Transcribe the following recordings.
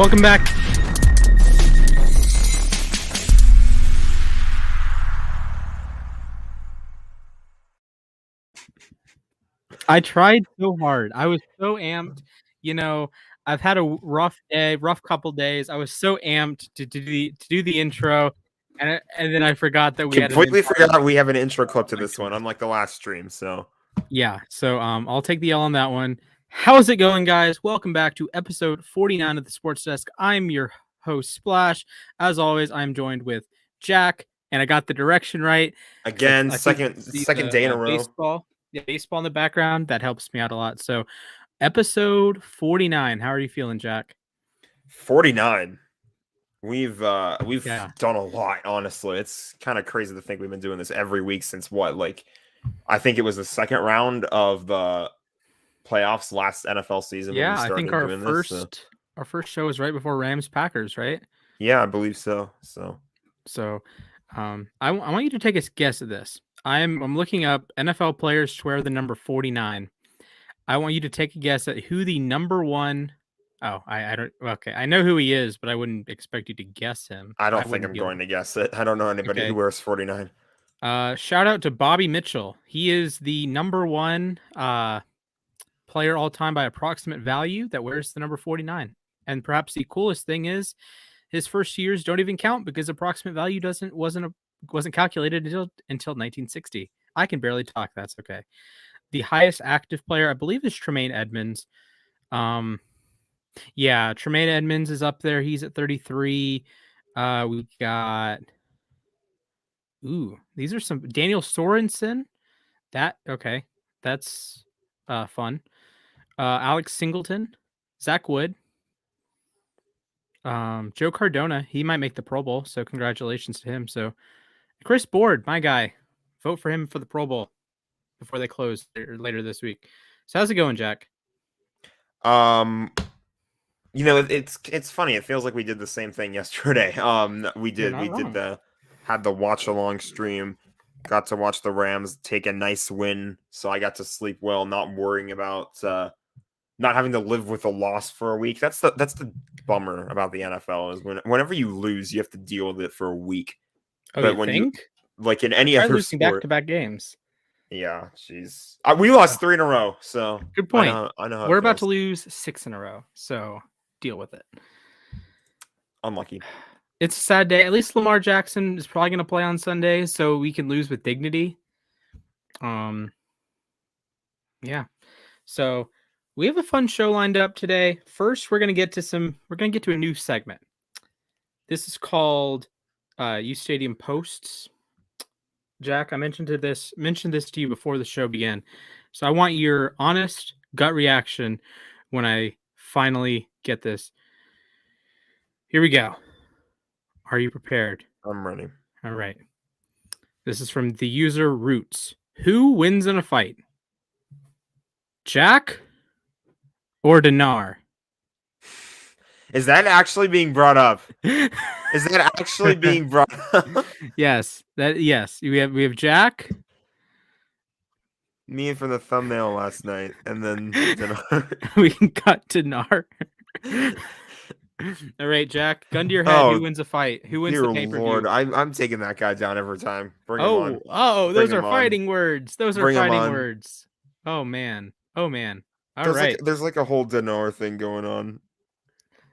Welcome back. I tried so hard. I was so amped. You know, I've had a rough couple days. I was so amped to do the intro, and then I forgot that we completely forgot we have an intro clip to this one, unlike the last stream. So yeah, so I'll take the L on that one. How's it going, guys? Welcome back to episode 49 of the Sports Desk. I'm your host, Splash. As always, I'm joined with Jack, and I got the direction right. Again, second day in a row. Baseball in the background, that helps me out a lot. So, episode 49. How are you feeling, Jack? 49. We've done a lot, honestly. It's kind of crazy to think we've been doing this every week since what? Like, I think it was the second round of the playoffs last NFL season. Yeah, when we started I think our first show was right before Rams Packers, right? Yeah, I believe so. I want you to take a guess at this. I'm looking up NFL players to wear the number 49. I want you to take a guess at who the number one. Oh, I don't. Okay, I know who he is, but I wouldn't expect you to guess him. I don't think I'm going to guess it. I don't know anybody who wears 49. Shout out to Bobby Mitchell. He is the number one player all time by approximate value that wears the number 49. And perhaps the coolest thing is his first years don't even count because approximate value wasn't calculated until 1960. I can barely talk. That's okay. The highest active player, I believe, is Tremaine Edmonds. Yeah, Tremaine Edmonds is up there. He's at 33. We got these are some Daniel Sorensen. That's fun. Alex Singleton, Zach Wood, Joe Cardona. He might make the Pro Bowl, so congratulations to him. So Chris Board, my guy, vote for him for the Pro Bowl before they close later this week. So how's it going, Jack? It's funny. It feels like we did the same thing yesterday. Had the watch along stream. Got to watch the Rams take a nice win, so I got to sleep well, not worrying about not having to live with a loss for a week. That's the bummer about the NFL is whenever you lose, you have to deal with it for a week. Oh, but you like in any other losing sport, back-to-back games. Yeah, jeez. We lost 3 in a row, so good point. I know we're about to lose 6 in a row, so deal with it. Unlucky. It's a sad day. At least Lamar Jackson is probably going to play on Sunday, so we can lose with dignity. Yeah. So we have a fun show lined up today. First, we're going to get to a new segment. This is called U Stadium Posts. Jack, I mentioned this to you before the show began. So I want your honest gut reaction when I finally get this. Here we go. Are you prepared? I'm ready. All right. This is from the user Roots. Who wins in a fight? Jack or Dinar? Is that actually being brought up? Is that actually being brought up? Yes. We have Jack. Me from the thumbnail last night, and then Dinar. We can cut Dinar. All right, Jack. Gun to your head. Who wins a fight? Who wins the pay-per-view? Lord, I'm taking that guy down every time. Bring him on. Those are fighting words. Words. Oh man. All right. There's like a whole Dinar thing going on.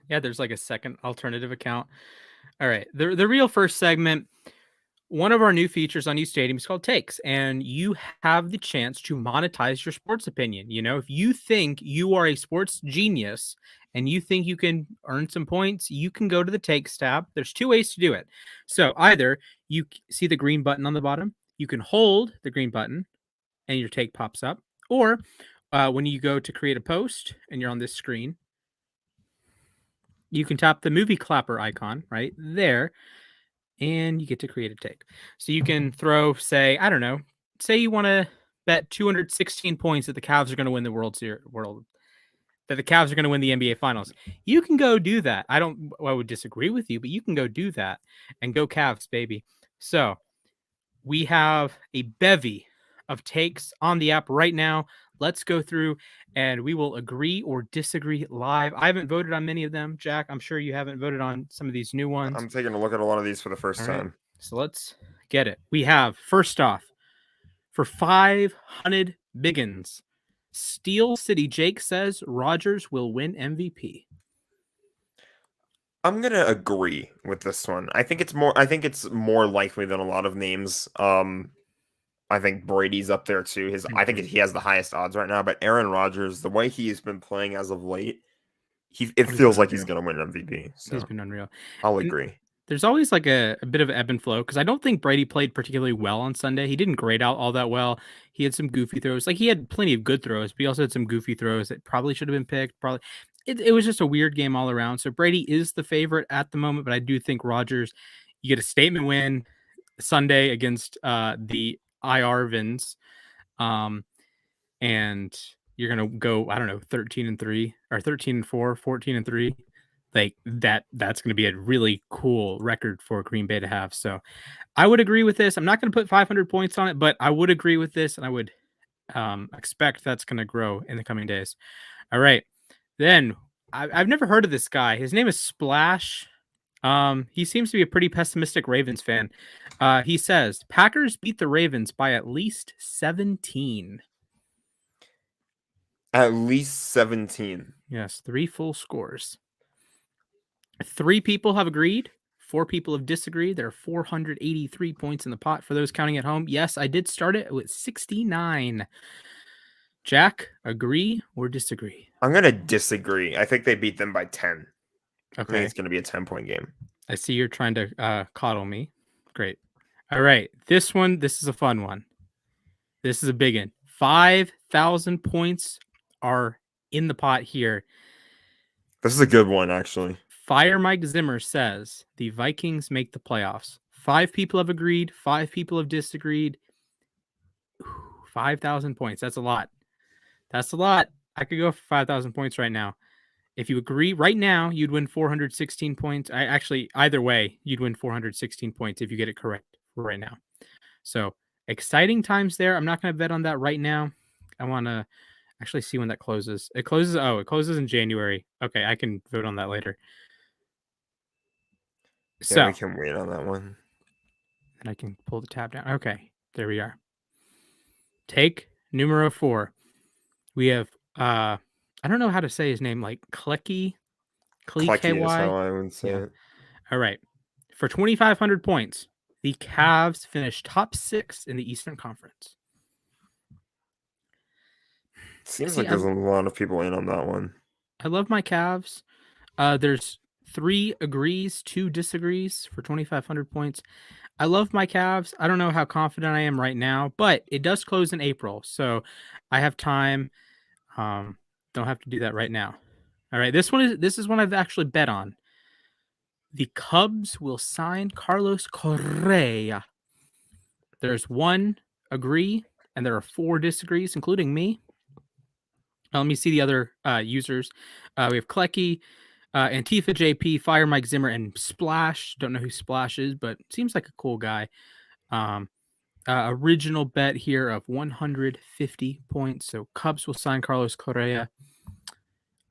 Yeah, there's like a second alternative account. All right. The real first segment, one of our new features on U Stadium is called Takes, and you have the chance to monetize your sports opinion. You know, if you think you are a sports genius and you think you can earn some points, you can go to the Takes tab. There's 2 ways to do it. So either you see the green button on the bottom, you can hold the green button and your take pops up, or when you go to create a post and you're on this screen, you can tap the movie clapper icon right there, and you get to create a take. So you can throw, say you want to bet 216 points that the Cavs are going to win the that the Cavs are going to win the NBA Finals. You can go do that. I would disagree with you, but you can go do that and go Cavs, baby. So we have a bevy of takes on the app right now. let's go through and we will agree or disagree live. I haven't voted on many of them, Jack. I'm sure you haven't voted on some of these new ones. I'm taking a look at a lot of these for the first All right. time. So let's get it. We have, first off, for 500 biggins, Steel City Jake says Rodgers will win MVP. I'm gonna agree with this one. I think it's more likely than a lot of names. I think Brady's up there too. I think he has the highest odds right now, but Aaron Rodgers, the way he's been playing as of late, it feels like he's gonna win MVP. So he's been unreal. I'll agree. There's always like a bit of ebb and flow because I don't think Brady played particularly well on Sunday. He didn't grade out all that well. He had some goofy throws. Like he had plenty of good throws, but he also had some goofy throws that probably should have been picked. Probably it was just a weird game all around. So Brady is the favorite at the moment, but I do think Rodgers, you get a statement win Sunday against the IR-Vins. And you're gonna go, I don't know, 13-3 or 13-4, 14-3. Like that's going to be a really cool record for Green Bay to have. So I would agree with this. I'm not going to put 500 points on it, but I would agree with this, and I would expect that's going to grow in the coming days. All right. Then I've never heard of this guy. His name is Splash. He seems to be a pretty pessimistic Ravens fan. He says Packers beat the Ravens by at least 17. At least 17. Yes, 3 full scores. 3 people have agreed. 4 people have disagreed. There are 483 points in the pot for those counting at home. Yes, I did start it with 69. Jack, agree or disagree? I'm going to disagree. I think they beat them by 10. Okay. I think it's going to be a 10-point game. I see you're trying to coddle me. Great. All right. This is a fun one. This is a big one. 5,000 points are in the pot here. This is a good one, actually. Fire Mike Zimmer says the Vikings make the playoffs. 5 people have agreed. 5 people have disagreed. 5,000 points. That's a lot. That's a lot. I could go for 5,000 points right now. If you agree right now, you'd win 416 points. Either way, you'd win 416 points if you get it correct right now. So exciting times there. I'm not going to bet on that right now. I want to actually see when that closes. It closes in January. Okay, I can vote on that later. So yeah, we can wait on that one. And I can pull the tab down. Okay, there we are. Take numero 4. We have I don't know how to say his name, like Klecky is how I would say it. All right. For 2,500 points, the Cavs finished top 6 in the Eastern Conference. Seems like there's a lot of people in on that one. I love my Cavs. There's 3 agrees, 2 disagrees for 2,500 points. I love my Cavs. I don't know how confident I am right now, but it does close in April, so I have time. Don't have to do that right now. All right, this is one I've actually bet on. The Cubs will sign Carlos Correa. There's 1 agree, and there are 4 disagrees, including me. Let me see the other users. We have Klecky, Antifa JP, Fire Mike Zimmer, and Splash. Don't know who Splash is, but seems like a cool guy. Original bet here of 150 points. So Cubs will sign Carlos Correa.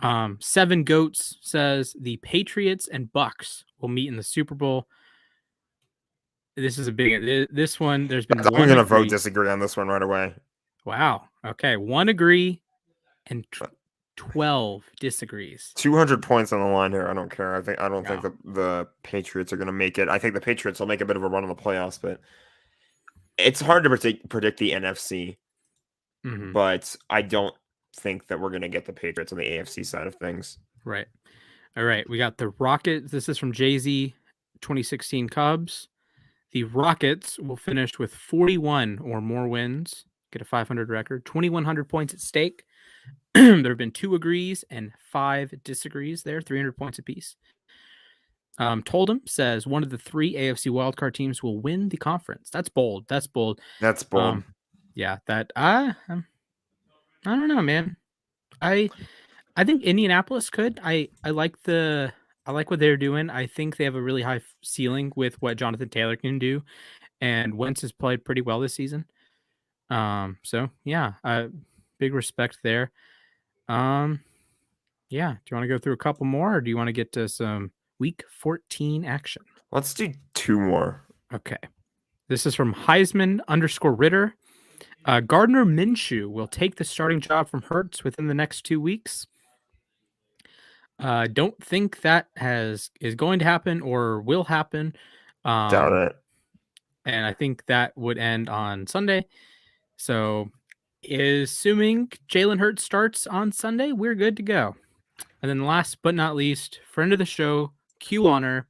7 Goats says the Patriots and Bucks will meet in the Super Bowl. This is a big. This one, there's been. I'm going to vote disagree on this one right away. Wow. Okay, 1 agree and 12 disagrees. 200 points on the line here. I don't care. I don't think the Patriots are going to make it. I think the Patriots will make a bit of a run in the playoffs, but it's hard to predict the NFC. Mm-hmm. But I don't think that we're going to get the Patriots on the AFC side of things. Right. All right. We got the Rockets. This is from Jay-Z, 2016 Cubs. The Rockets will finish with 41 or more wins, get a 500 record, 2,100 points at stake. There have been 2 agrees and 5 disagrees there, 300 points apiece. Toldem says one of the 3 AFC wildcard teams will win the conference. That's bold. That's bold. Yeah, that I don't know, man. I think Indianapolis could. I like what they're doing. I think they have a really high ceiling with what Jonathan Taylor can do, and Wentz has played pretty well this season. So yeah, big respect there. Yeah. Do you want to go through a couple more, or do you want to get to some Week 14 action? Let's do 2 more. Okay. This is from Heisman_Ritter. Gardner Minshew will take the starting job from Hurts within the next 2 weeks. Don't think that is going to happen or will happen. Doubt it. And I think that would end on Sunday. So, assuming Jalen Hurts starts on Sunday, we're good to go. And then last but not least, friend of the show, Q Honor.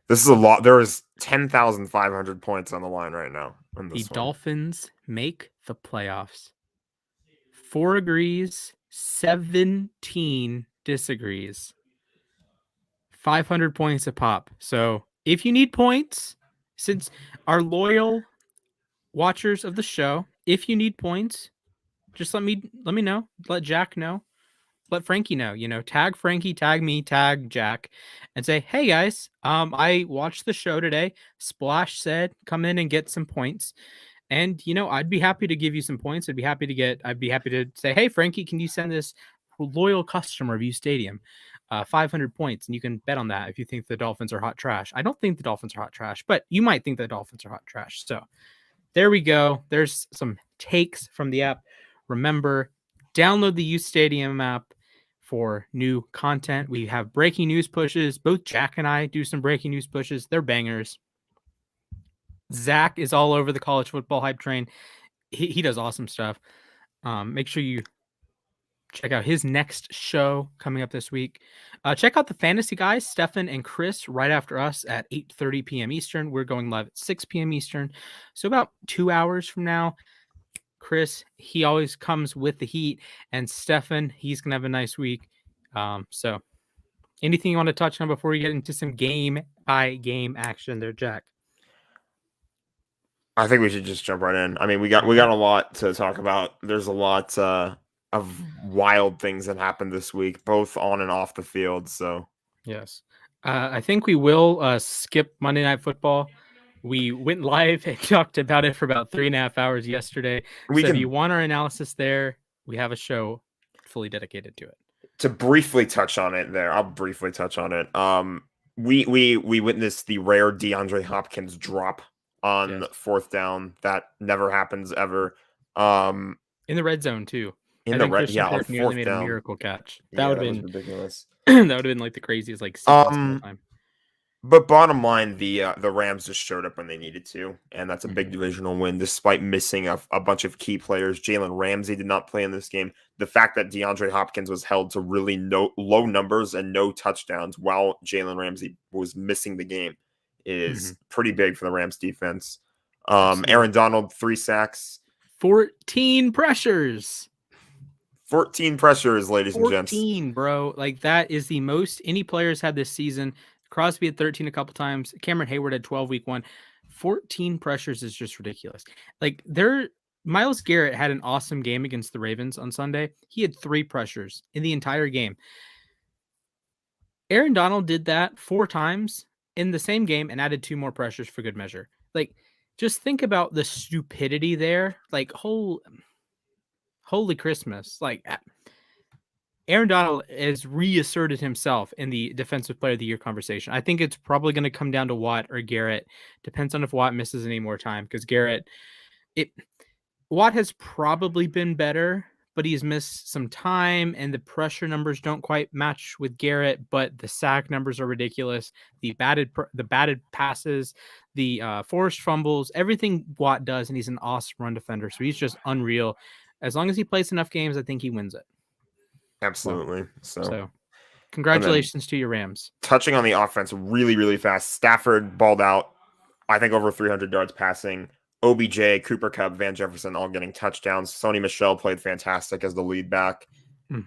This is a lot. There is 10,500 points on the line right now. The Dolphins make the playoffs. 4 agrees, 17 disagrees. 500 points a pop. So if you need points, since our loyal watchers of the show, if you need points, just let me know. Let Jack know. Let Frankie know. Tag Frankie, tag me, tag Jack, and say, "Hey guys, I watched the show today. Splash said come in and get some points." And I'd be happy to give you some points. I'd be happy to say, "Hey Frankie, can you send this loyal customer of U Stadium 500 points?" And you can bet on that if you think the Dolphins are hot trash. I don't think the Dolphins are hot trash, but you might think the Dolphins are hot trash. So there we go. There's some takes from the app. Remember, download the U Stadium app for new content. We have breaking news pushes. Both Jack and I do some breaking news pushes. They're bangers. Zach is all over the college football hype train. He does awesome stuff. Make sure you check out his next show coming up this week. Check out the fantasy guys, Stefan and Chris, right after us at 8:30 p.m. Eastern. We're going live at 6 p.m. Eastern. So about 2 hours from now. Chris, he always comes with the heat. And Stefan, he's going to have a nice week. So anything you want to touch on before we get into some game-by-game action there, Jack? I think we should just jump right in. I mean, we got a lot to talk about. There's a lot of wild things that happened this week, both on and off the field. So yes, I think we will skip Monday Night Football. We went live and talked about it for about 3.5 hours yesterday. If you want our analysis there, we have a show fully dedicated to it. To briefly touch on it there, I'll briefly touch on it. We witnessed the rare DeAndre Hopkins drop on 4th down. That never happens ever. In the red zone too. On 4th nearly made down. A miracle catch. That would have been ridiculous. That would have been like the craziest time. But bottom line, the Rams just showed up when they needed to, and that's a big divisional win despite missing a bunch of key players. Jalen Ramsey did not play in this game. The fact that DeAndre Hopkins was held to really low numbers and no touchdowns while Jalen Ramsey was missing the game is pretty big for the Rams defense. Aaron Donald, 3 sacks. 14 pressures. 14 pressures, ladies and gents. 14, bro. Like, that is the most any players had this season. Crosby had 13 a couple times. Cameron Hayward had 12 week 1. 14 pressures is just ridiculous. Like, Myles Garrett had an awesome game against the Ravens on Sunday. He had 3 pressures in the entire game. Aaron Donald did that 4 times in the same game and added 2 more pressures for good measure. Like, just think about the stupidity there. Like, holy Christmas. Like, Aaron Donald has reasserted himself in the Defensive Player of the Year conversation. I think it's probably going to come down to Watt or Garrett. Depends on if Watt misses any more time, because Watt has probably been better, but he's missed some time, and the pressure numbers don't quite match with Garrett, but the sack numbers are ridiculous. The batted passes, the forced fumbles, everything Watt does, and he's an awesome run defender, so he's just unreal. As long as he plays enough games, I think he wins it. Absolutely. So congratulations to your Rams. Touching on the offense really, really fast. Stafford balled out, I think, over 300 yards passing. OBJ, Cooper Kupp, Van Jefferson all getting touchdowns. Sony Michel played fantastic as the lead back.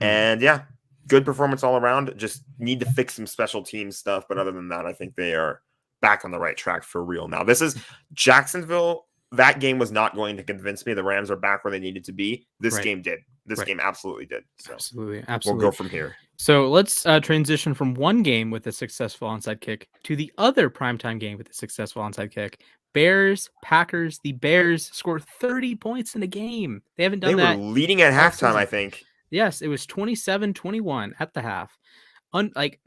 And good performance all around. Just need to fix some special team stuff. But other than that, I think they are back on the right track for real now. This is Jacksonville. That game was not going to convince me the Rams are back where they needed to be. This game did. This game absolutely did. So absolutely. We'll go from here. So let's transition from one game with a successful onside kick to the other primetime game with a successful onside kick. Bears, Packers. The Bears scored 30 points in a game. They haven't done They were that leading at all halftime, season. I think. Yes, it was 27-21 at the half. Like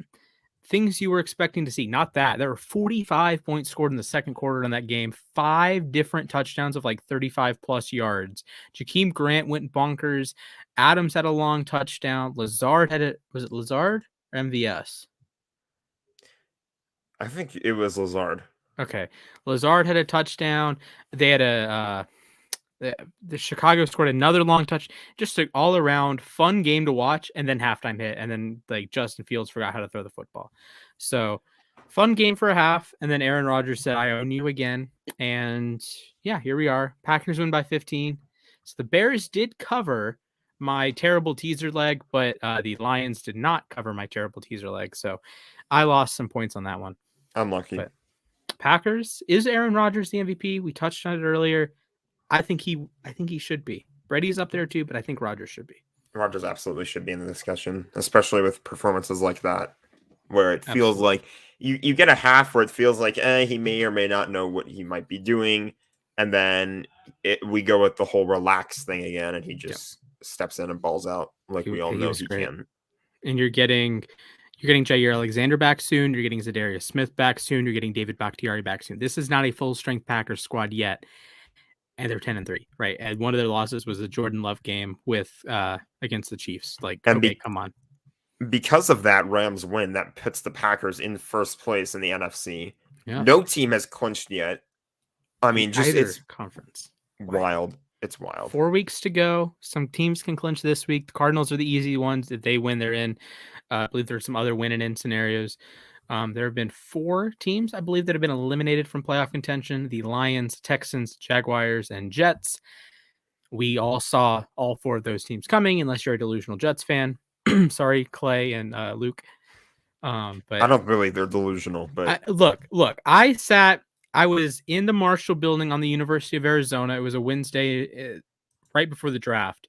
things you were expecting to see. Not that. There were 45 points scored in the second quarter in that game. 5 different touchdowns of like 35 plus yards. Jakeem Grant went bonkers. Adams had a long touchdown. Lazard had was it Lazard or MVS? I think it was Lazard. Okay. Lazard had a touchdown. They had the Chicago scored another long touch. Just an all around fun game to watch. And then halftime hit. And then like Justin Fields forgot how to throw the football. So fun game for a half. And then Aaron Rodgers said, I own you again. And yeah, here we are. Packers win by 15. So the Bears did cover my terrible teaser leg, but the Lions did not cover my terrible teaser leg. So I lost some points on that one. Unlucky. But Packers, is Aaron Rodgers the MVP? We touched on it earlier. I think he should be. Brady's up there too, but I think Rodgers should be. Rodgers absolutely should be in the discussion, especially with performances like that, where it feels like you get a half where it feels like he may or may not know what he might be doing, and then we go with the whole relax thing again, and he just steps in and balls out like we all know he can. And you're getting Jair Alexander back soon. You're getting Zadarius Smith back soon. You're getting David Bakhtiari back soon. This is not a full strength Packers squad yet. And they're 10-3, right? And one of their losses was the Jordan Love game with against the Chiefs. Like, and okay, come on. Because of that Rams win, that puts the Packers in first place in the NFC. Yeah. No team has clinched yet. I mean, just it's conference. Wild. It's wild. 4 weeks to go. Some teams can clinch this week. The Cardinals are the easy ones. If they win, they're in. I believe there's some other win-and-in scenarios. There have been 4 teams, I believe, that have been eliminated from playoff contention: the Lions, Texans, Jaguars, and Jets. We all saw all 4 of those teams coming, unless you're a delusional Jets fan. Sorry, Clay and Luke. But I don't believe they're delusional. But look, I was in the Marshall building on the University of Arizona. It was a Wednesday right before the draft.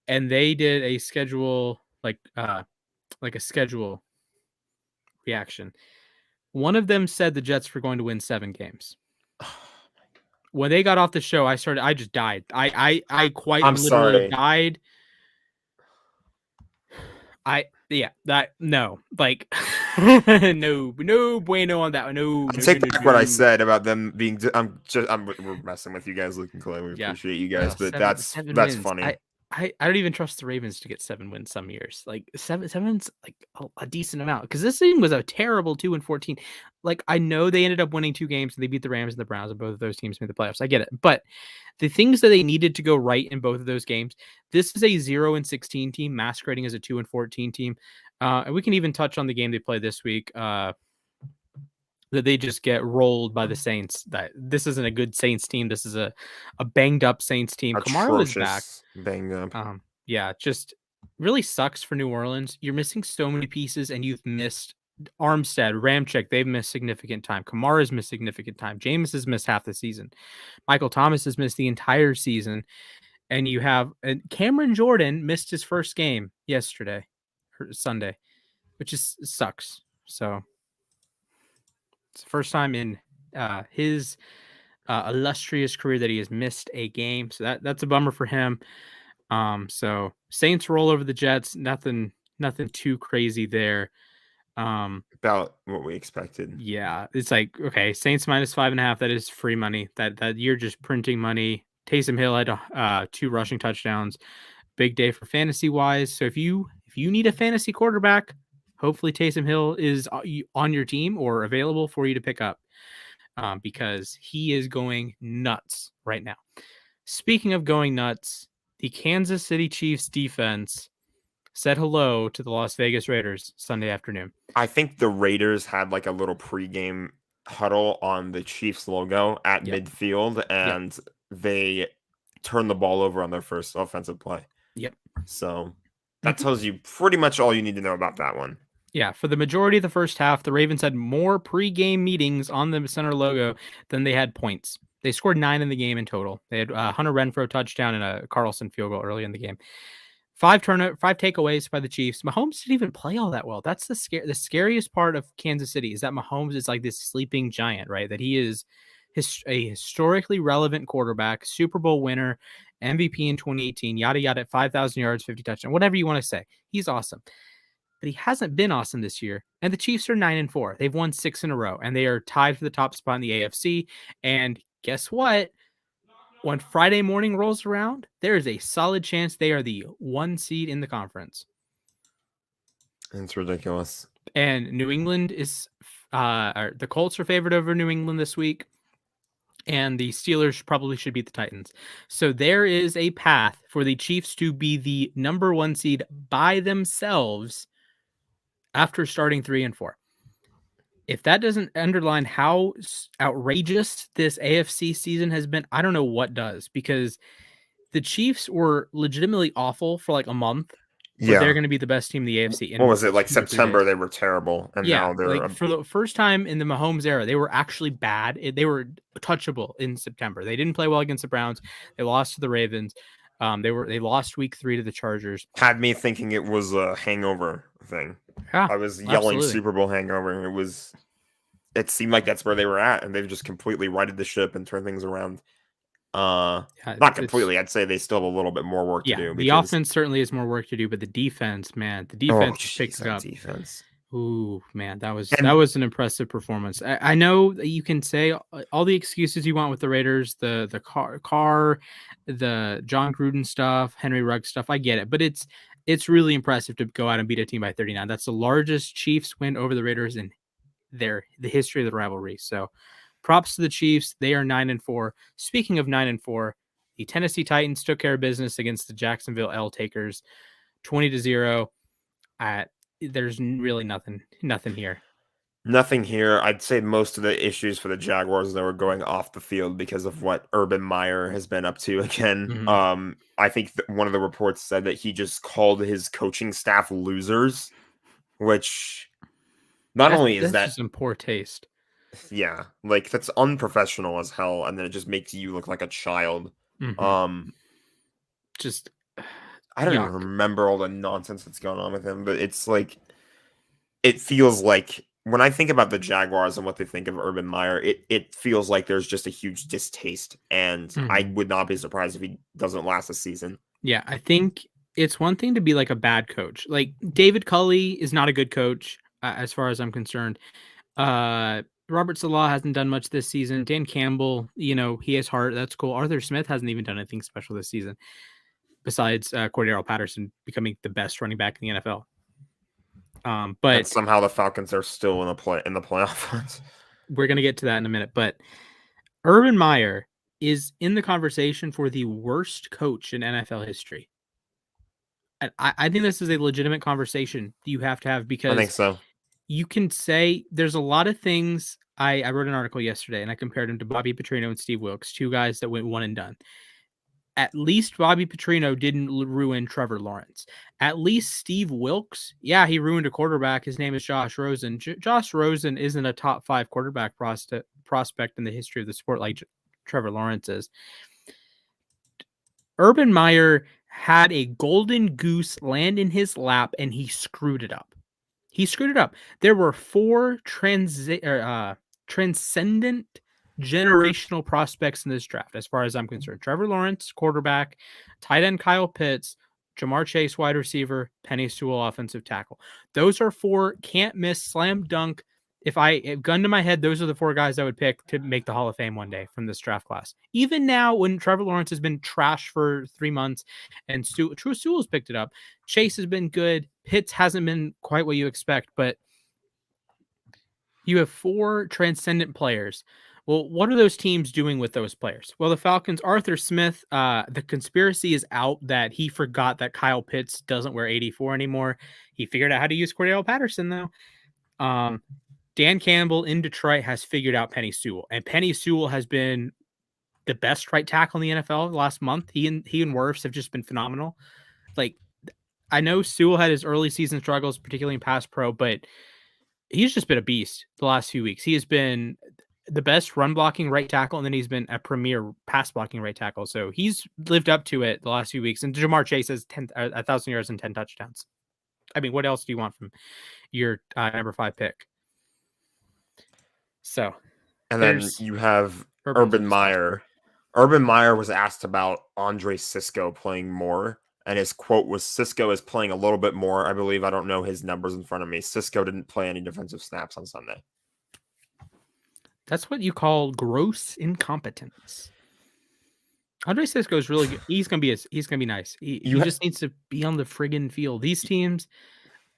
And they did a schedule, like a schedule reaction. One of them said the Jets were going to win 7 games. When they got off the show, I just died. I quite literally died. No bueno on that one. No, take back what I said about them being. We're messing with you guys, Luke and Clay. We appreciate you guys, but that's funny. I don't even trust the Ravens to get 7 wins some years. Like seven's like a decent amount, because this thing was a terrible 2-14. Like, I know they ended up winning 2 games and they beat the Rams and the Browns, and both of those teams made the playoffs. I get it, but the things that they needed to go right in both of those games, this is a 0-16 team masquerading as a 2-14 team. And we can even touch on the game they played this week. That they just get rolled by the Saints. That this isn't a good Saints team. This is a banged up Saints team. Kamara was back. Banged up. Yeah, just really sucks for New Orleans. You're missing so many pieces, and you've missed Armstead, Ramczyk. They've missed significant time. Kamara's missed significant time. Jameis has missed half the season. Michael Thomas has missed the entire season. And you have Cameron Jordan missed his first game yesterday, or Sunday, which sucks. So it's the first time in his illustrious career that he has missed a game. So that's a bummer for him. So Saints roll over the Jets. Nothing too crazy there. About what we expected. Yeah, it's like, okay, Saints -5.5. That is free money. That you're just printing money. Taysom Hill had 2 rushing touchdowns. Big day for fantasy wise. So if you need a fantasy quarterback, hopefully Taysom Hill is on your team or available for you to pick up, because he is going nuts right now. Speaking of going nuts, the Kansas City Chiefs defense said hello to the Las Vegas Raiders Sunday afternoon. I think the Raiders had like a little pregame huddle on the Chiefs logo at midfield, and they turned the ball over on their first offensive play. Yep. So that tells you pretty much all you need to know about that one. Yeah, for the majority of the first half, the Ravens had more pregame meetings on the center logo than they had points. They scored 9 in the game in total. They had Hunter Renfrow touchdown and a Carlson field goal early in the game. 5 takeaways by the Chiefs. Mahomes didn't even play all that well. That's the scariest part of Kansas City, is that Mahomes is like this sleeping giant, right? That he is a historically relevant quarterback, Super Bowl winner, MVP in 2018, yada yada, 5,000 yards, 50 touchdowns, whatever you want to say. He's awesome. But he hasn't been awesome this year. And the Chiefs are 9-4. They've won 6 in a row, and they are tied for the top spot in the AFC. And guess what? When Friday morning rolls around, there is a solid chance they are the 1 seed in the conference. It's ridiculous. And New England is the Colts are favored over New England this week. And the Steelers probably should beat the Titans. So there is a path for the Chiefs to be the number 1 seed by themselves after starting 3-4. If that doesn't underline how outrageous this AFC season has been, I don't know what does, because the Chiefs were legitimately awful for like a month. But they're going to be the best team in the AFC. What was it, like September? They were terrible, and now they're like for the first time in the Mahomes era, they were actually bad. They were touchable in September. They didn't play well against the Browns. They lost to the Ravens. They lost week 3 to the Chargers. Had me thinking it was a hangover thing. Yeah, I was yelling Super Bowl hangover. It seemed like that's where they were at, and they've just completely righted the ship and turned things around. Not completely. I'd say they still have a little bit more work to do. The offense certainly has more work to do, but the defense, man, picks up. Defense. Ooh, man, that was an impressive performance. I know that you can say all the excuses you want with the Raiders, the car, the John Gruden stuff, Henry Ruggs stuff. I get it, but it's really impressive to go out and beat a team by 39. That's the largest Chiefs win over the Raiders in the history of the rivalry. So props to the Chiefs. They are 9-4. Speaking of 9-4, the Tennessee Titans took care of business against the Jacksonville L Takers, 20-0. There's really nothing here. Nothing here. I'd say most of the issues for the Jaguars that were going off the field because of what Urban Meyer has been up to again. Mm-hmm. I think one of the reports said that he just called his coaching staff losers, which that's just in poor taste. Yeah, like that's unprofessional as hell, and then it just makes you look like a child. Mm-hmm. I don't even remember all the nonsense that's going on with him, but it's like it feels like when I think about the Jaguars and what they think of Urban Meyer, it feels like there's just a huge distaste, and I would not be surprised if he doesn't last a season. Yeah, I think it's one thing to be like a bad coach. Like David Culley is not a good coach, as far as I'm concerned. Robert Salah hasn't done much this season. Dan Campbell, he has heart. That's cool. Arthur Smith hasn't even done anything special this season, besides Cordero Patterson becoming the best running back in the NFL. But and somehow the Falcons are still in the playoffs. We're gonna get to that in a minute. But Urban Meyer is in the conversation for the worst coach in NFL history. And I think this is a legitimate conversation you have to have, because I think so. You can say there's a lot of things. I wrote an article yesterday and I compared him to Bobby Petrino and Steve Wilkes, 2 guys that went one and done. At least Bobby Petrino didn't ruin Trevor Lawrence. At least Steve Wilkes, he ruined a quarterback. His name is Josh Rosen. Josh Rosen isn't a top 5 quarterback prospect in the history of the sport like Trevor Lawrence is. Urban Meyer had a golden goose land in his lap and he screwed it up. There were 4 transcendent generational prospects in this draft, as far as I'm concerned. Trevor Lawrence, quarterback; tight end Kyle Pitts; Jamar Chase, wide receiver; Penei Sewell, offensive tackle. Those are 4 can't miss, slam dunk. If gun to my head, those are the 4 guys I would pick to make the Hall of Fame one day from this draft class. Even now, when Trevor Lawrence has been trash for 3 months and True Sewell's picked it up, Chase has been good. Pitts hasn't been quite what you expect, but you have 4 transcendent players. Well, what are those teams doing with those players? Well, the Falcons, Arthur Smith, the conspiracy is out that he forgot that Kyle Pitts doesn't wear 84 anymore. He figured out how to use Cordero Patterson, though. Dan Campbell in Detroit has figured out Penei Sewell, and Penei Sewell has been the best right tackle in the NFL the last month. He and Wirfs have just been phenomenal. Like, I know Sewell had his early season struggles, particularly in pass pro, but he's just been a beast the last few weeks. He has been the best run blocking right tackle, and then he's been a premier pass blocking right tackle. So he's lived up to it the last few weeks. And Jamar Chase has 1,000 yards and 10 touchdowns. I mean, what else do you want from your number 5 pick? So And then you have Urban's a Urban disaster. Meyer. Urban Meyer was asked about Andre Cisco playing more, and his quote was Cisco is playing a little bit more. I believe I don't know his numbers in front of me. Cisco didn't play any defensive snaps on Sunday. That's what you call gross incompetence. Andre Cisco is really good. He's gonna be nice. He just needs to be on the friggin' field. These teams,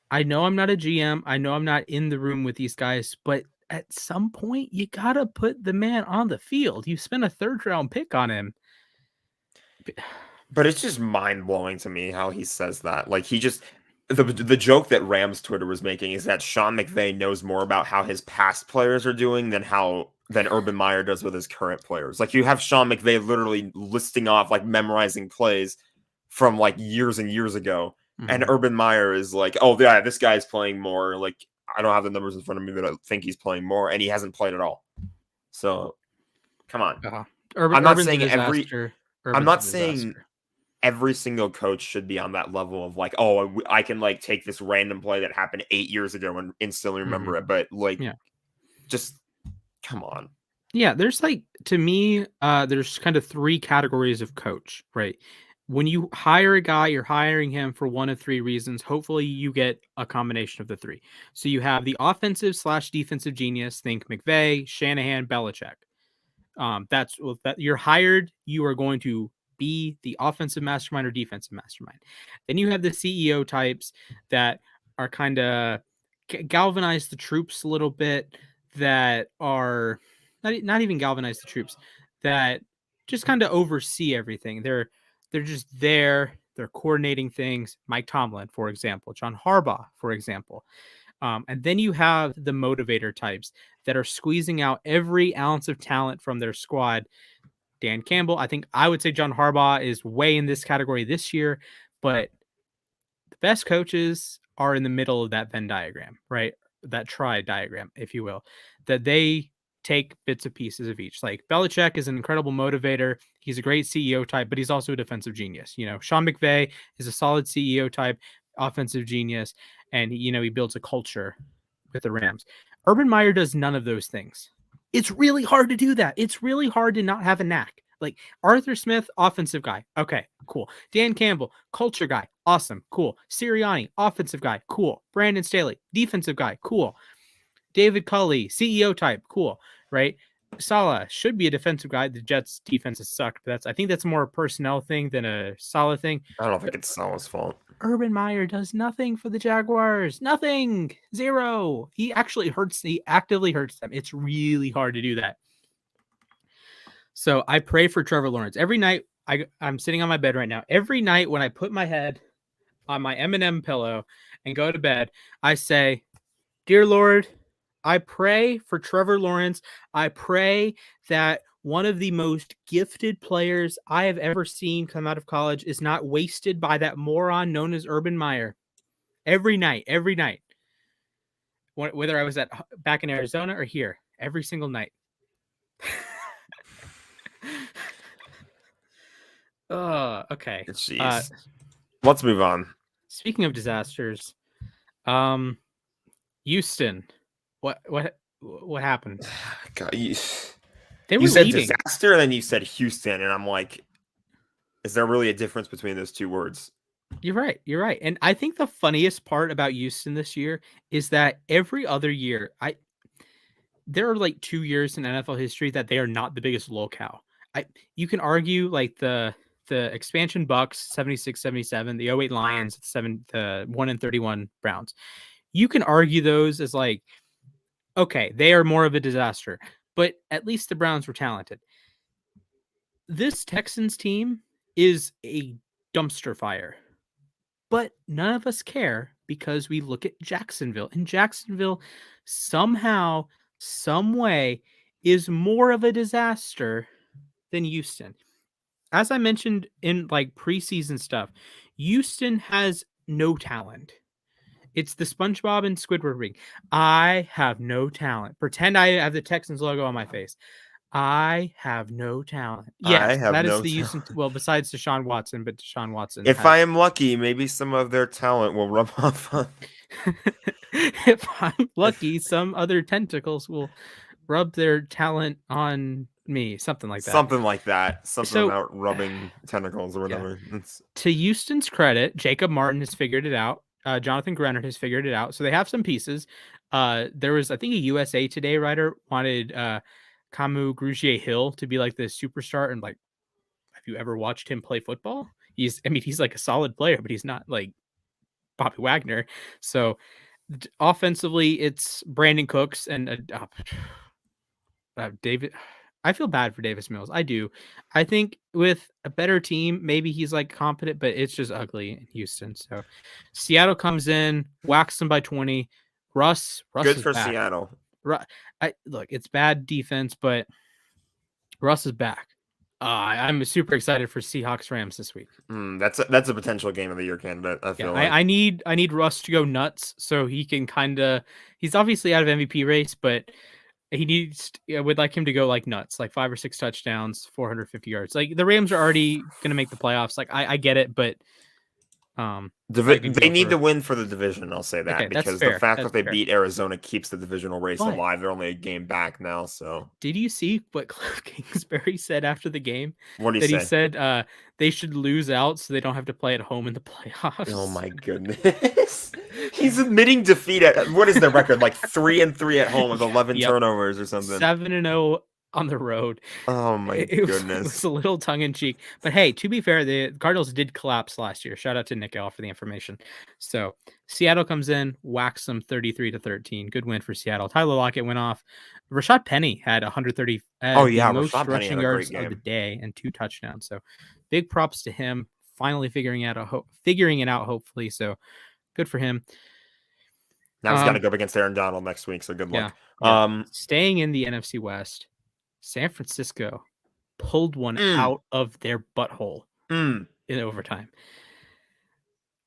I know I'm not a GM. I know I'm not in the room with these guys, but at some point you gotta put the man on the field. You spent a 3rd round pick on him. But it's just mind blowing to me how he says that. Like he just the joke that Rams Twitter was making is that Sean McVay knows more about how his past players are doing than Urban Meyer does with his current players. Like you have Sean McVay literally listing off like memorizing plays from like years and years ago, and Urban Meyer is like, "Oh yeah, this guy's playing more." Like I don't have the numbers in front of me, but I think he's playing more, and he hasn't played at all. So come on. I'm not saying every single coach should be on that level of like, oh, I can like take this random play that happened 8 years ago and instantly remember it. But like, just come on. Yeah, there's like, to me, there's kind of 3 categories of coach, right? When you hire a guy, you're hiring him for one of 3 reasons. Hopefully you get a combination of the 3. So you have the offensive/defensive genius, think McVay, Shanahan, Belichick. That's that you're hired, you are going to be the offensive mastermind or defensive mastermind. Then you have the CEO types that are kind of galvanize the troops a little bit, that are not even galvanize the troops, that just kind of oversee everything. They're just there. They're coordinating things. Mike Tomlin, for example, John Harbaugh, for example. And then you have the motivator types that are squeezing out every ounce of talent from their squad. Dan Campbell, I think I would say John Harbaugh is way in this category this year, but the best coaches are in the middle of that Venn diagram, right? That tri diagram, if you will, that they take bits and pieces of each. Like Belichick is an incredible motivator. He's a great CEO type, but he's also a defensive genius. You know, Sean McVay is a solid CEO type, offensive genius, and he builds a culture with the Rams. Urban Meyer does none of those things. It's really hard to do that. It's really hard to not have a knack. Like Arthur Smith, offensive guy. Okay, cool. Dan Campbell, culture guy. Awesome. Cool. Sirianni, offensive guy. Cool. Brandon Staley, defensive guy. Cool. David Culley, CEO type. Cool. Right? Saleh should be a defensive guy. The Jets defense has sucked, but I think that's more a personnel thing than a Saleh thing. I don't think it's Saleh's fault. Urban Meyer does nothing for the Jaguars. Nothing. 0. He actively hurts them. It's really hard to do that. So I pray for Trevor Lawrence. Every night, I'm sitting on my bed right now. Every night when I put my head on my M&M pillow and go to bed, I say, "Dear Lord, I pray for Trevor Lawrence. I pray that one of the most gifted players I have ever seen come out of college is not wasted by that moron known as Urban Meyer." Every night. Whether I was back in Arizona or here, every single night. Okay. Jeez. Let's move on. Speaking of disasters, Houston. What happened? God, you said leaving. Disaster, and then you said Houston, and I'm like, is there really a difference between those 2 words? You're right. And I think the funniest part about Houston this year is that every other year, there are like 2 years in NFL history that they are not the biggest locale. You can argue like the expansion Bucks 76-77, the 08 Lions, the 1-31 Browns. You can argue those as like, okay, they are more of a disaster, but at least the Browns were talented. This Texans team is a dumpster fire, but none of us care because we look at Jacksonville, and Jacksonville somehow, some way is more of a disaster than Houston. As I mentioned in like preseason stuff, Houston has no talent. It's the SpongeBob and Squidward ring. I have no talent. Pretend I have the Texans logo on my face. I have no talent. Yes, that is the Houston. Well, besides Deshaun Watson, but Deshaun Watson. If I am lucky, maybe some of their talent will rub off on. If I'm lucky, some other tentacles will rub their talent on me, something like that. Something like that. Something So, about rubbing tentacles or whatever. to Houston's credit, Jacob Martin has figured it out. Jonathan Grenard has figured it out. So they have some pieces. There was, I think, a USA Today writer wanted Camus Grugier Hill to be like the superstar. And like, have you ever watched him play football? He's like a solid player, but he's not like Bobby Wagner. So offensively, it's Brandon Cooks and David. I feel bad for Davis Mills. I do. I think with a better team, maybe he's like competent, but it's just ugly in Houston. So Seattle comes in, whacks them by 20. Russ Good is for back. Seattle. Look, it's bad defense, but Russ is back. I'm super excited for Seahawks Rams this week. That's a potential game of the year candidate. I feel like I need Russ to go nuts so he can he's obviously out of MVP race, but he needs. I would like him to go like nuts, like 5 or 6 touchdowns, 450 yards. Like the Rams are already going to make the playoffs. Like I get it, but they need to win for the division. I'll say that Okay, that's because fair. the fact That's that they fair. beat Arizona keeps the divisional race But- alive. They're only a game back now. So Did you see what Cliff Kingsbury said after the game? what do you That say? he said they should lose out so they don't have to play at home in the playoffs. Oh my goodness. He's admitting defeat at what is their record? Like 3-3 at home with 11 Yep. turnovers or something. 7-0 on the road. Oh my It goodness. was a little tongue in cheek. But hey, to be fair, the Cardinals did collapse last year. Shout out to Nick L for the information. So Seattle comes in, whacks them 33-13. Good win for Seattle. Tyler Lockett went off. Rashad Penny had 130. Oh yeah, the most Rashad Penny rushing had a yards great of the game. day and 2 touchdowns. So big props to him. Finally figuring it out. Hopefully, so good for him. Now he's got to go up against Aaron Donald next week. So good luck. Yeah. Staying in the NFC West, San Francisco pulled one out of their butthole in overtime.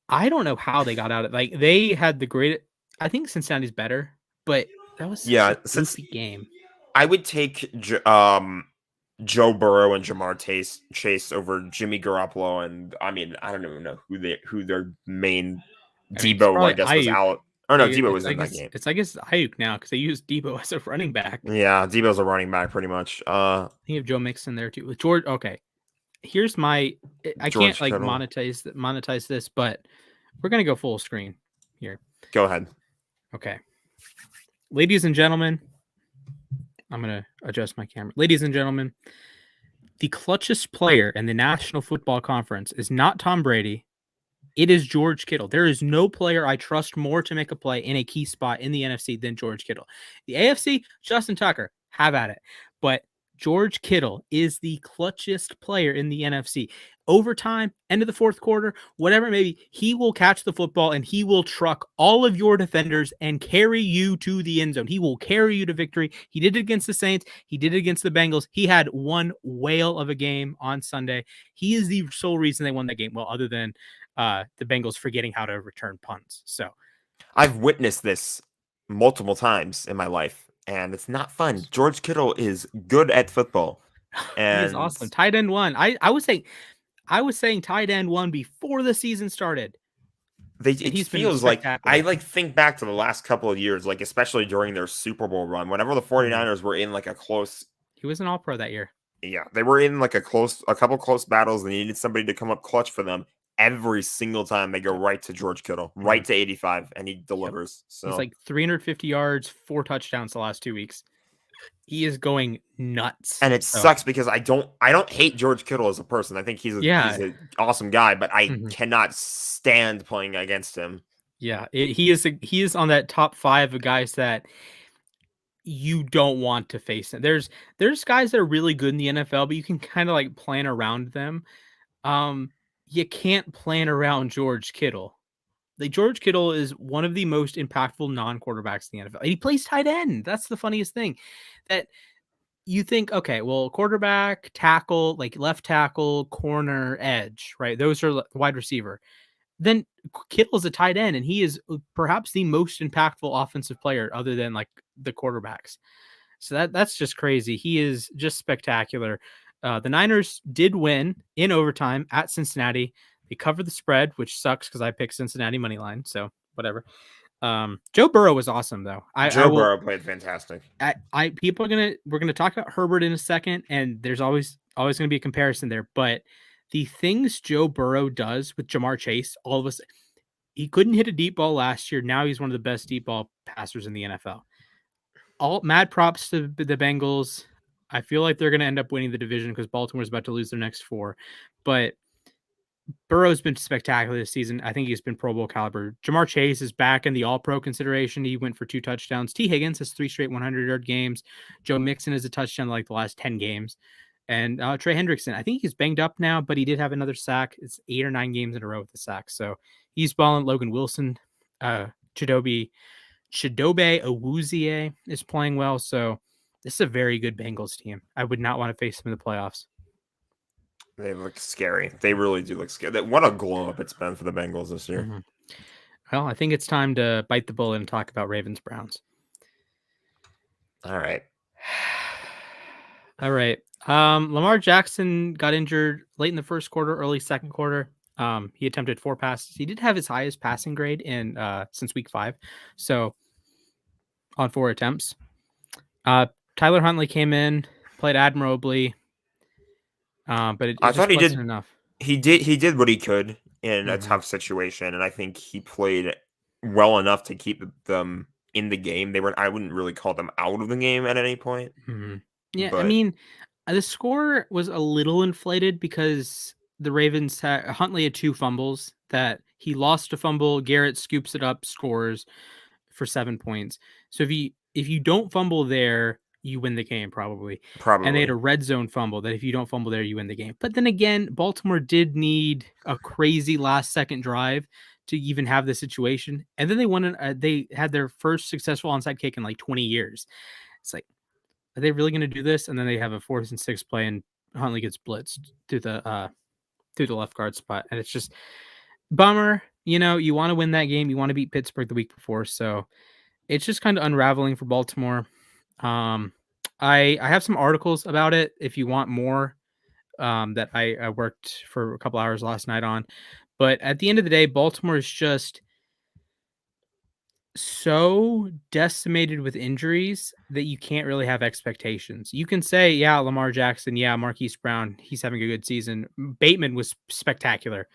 I don't know how they got out of it. Like they had the great. I think Cincinnati's better, but that was a goofy game. I would take Joe Burrow and Jamar Chase over Jimmy Garoppolo, and I mean I don't even know who their main Debo I guess was out. Oh no, Debo was in that game. It's Ayuk now because they used Debo as a running back. Yeah, Debo's a running back pretty much. I think you have Joe Mixon there too. With George, okay. Here's my. I can't like monetize this, but we're gonna go full screen here. Go ahead. Okay, ladies and gentlemen, I'm gonna adjust my camera. Ladies and gentlemen, the clutchest player in the National Football Conference is not Tom Brady. It is George Kittle. There is no player I trust more to make a play in a key spot in the NFC than George Kittle. The AFC, Justin Tucker, have at it. But George Kittle is the clutchest player in the NFC. Overtime, end of the fourth quarter, whatever it may be, he will catch the football and he will truck all of your defenders and carry you to the end zone. He will carry you to victory. He did it against the Saints. He did it against the Bengals. He had one whale of a game on Sunday. He is the sole reason they won that game. Well, other than the Bengals forgetting how to return punts. So I've witnessed this multiple times in my life, and it's not fun. George Kittle is good at football. And he is awesome. Tight end 1. I was saying tight end 1 before the season started. It feels like I think back to the last couple of years, like especially during their Super Bowl run, whenever the 49ers were in like a close. He was an All-Pro that year. Yeah, they were in like a couple close battles. They needed somebody to come up clutch for them. Every single time they go right to George Kittle, right to 85, and he delivers. So he's like 350 yards, 4 touchdowns the last 2 weeks. He is going nuts. And it sucks because I don't hate George Kittle as a person. I think he's an awesome guy, but I cannot stand playing against him. Yeah, he is on that top 5 of guys that you don't want to face him. There's guys that are really good in the NFL, but you can kind of like plan around them. You can't plan around George Kittle. Like George Kittle is one of the most impactful non-quarterbacks in the NFL. And he plays tight end. That's the funniest thing. That you think, okay, well, quarterback, tackle, like left tackle, corner, edge, right? Those are wide receiver. Then Kittle's a tight end, and he is perhaps the most impactful offensive player other than like the quarterbacks. So that's just crazy. He is just spectacular. The Niners did win in overtime at Cincinnati. They covered the spread, which sucks because I picked Cincinnati money line. So whatever. Joe Burrow was awesome though. Joe Burrow played fantastic. We're gonna talk about Herbert in a second, and there's always gonna be a comparison there. But the things Joe Burrow does with Jamar Chase, all of us, he couldn't hit a deep ball last year. Now he's one of the best deep ball passers in the NFL. All mad props to the Bengals. I feel like they're gonna end up winning the division because Baltimore's about to lose their next 4. But Burrow's been spectacular this season. I think he's been Pro Bowl caliber. Jamar Chase is back in the All-Pro consideration. He went for 2 touchdowns. T. Higgins has 3 straight 100-yard games. Joe Mixon has a touchdown like the last 10 games. And Trey Hendrickson, I think he's banged up now, but he did have another sack. It's 8 or 9 games in a row with the sack. So he's balling. Logan Wilson, Chidobe Awuzie is playing well. So this is a very good Bengals team. I would not want to face them in the playoffs. They look scary. They really do look scary. What a glow up it's been for the Bengals this year. Mm-hmm. Well, I think it's time to bite the bullet and talk about Ravens-Browns. All right. Lamar Jackson got injured late in the first quarter, early second quarter. He attempted 4 passes. He did have his highest passing grade in since week 5. So on 4 attempts. Tyler Huntley came in, played admirably. But I thought he did enough. He did what he could in a tough situation, and I think he played well enough to keep them in the game. I wouldn't really call them out of the game at any point. Mm-hmm. Yeah, but I mean, the score was a little inflated because the Ravens Huntley had 2 fumbles that he lost a fumble. Garrett scoops it up, scores for 7 points. So if you don't fumble there, you win the game probably. And they had a red zone fumble that if you don't fumble there, you win the game. But then again, Baltimore did need a crazy last second drive to even have the situation. And then they had their first successful onside kick in like 20 years. It's like, are they really going to do this? And then they have a 4th and 6 play and Huntley gets blitzed through the left guard spot. And it's just bummer. You want to win that game. You want to beat Pittsburgh the week before. So it's just kind of unraveling for Baltimore. I have some articles about it if you want more that I worked for a couple hours last night on. But at the end of the day, Baltimore is just so decimated with injuries that you can't really have expectations. You can say, yeah, Lamar Jackson, yeah, Marquise Brown, he's having a good season. Bateman was spectacular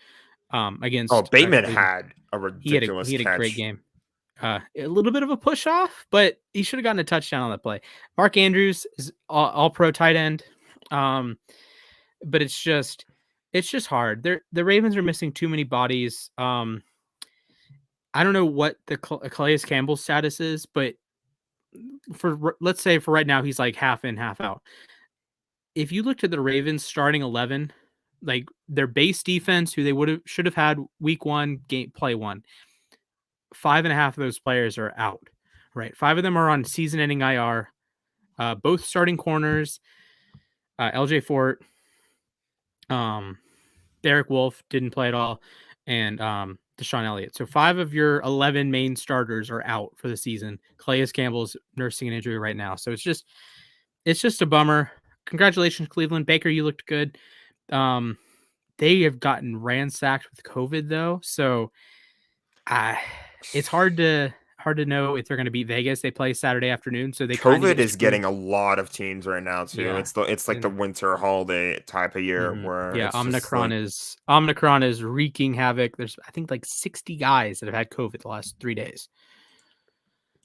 against. Oh, Bateman had a ridiculous He had a great game. A little bit of a push off, but he should have gotten a touchdown on that play. Mark Andrews is all pro tight end. But it's just hard. The Ravens are missing too many bodies. I don't know what the Calais Campbell's status is, but let's say for right now, he's like half in, half out. If you looked at the Ravens starting 11, like their base defense, who they should have had week 1 play 1, 5.5 of those players are out, right? 5 of them are on season-ending IR. Both starting corners, LJ Fort, Derek Wolfe didn't play at all, and Deshaun Elliott. So 5 of your 11 main starters are out for the season. Calais Campbell's nursing an injury right now, so it's just a bummer. Congratulations, Cleveland. Baker, you looked good. They have gotten ransacked with COVID though, so it's hard to know if they're going to beat Vegas. They play Saturday afternoon, so COVID is getting a lot of teams right now too. Yeah. It's like the winter holiday type of year where Omicron is wreaking havoc. There's I think like 60 guys that have had COVID the last 3 days.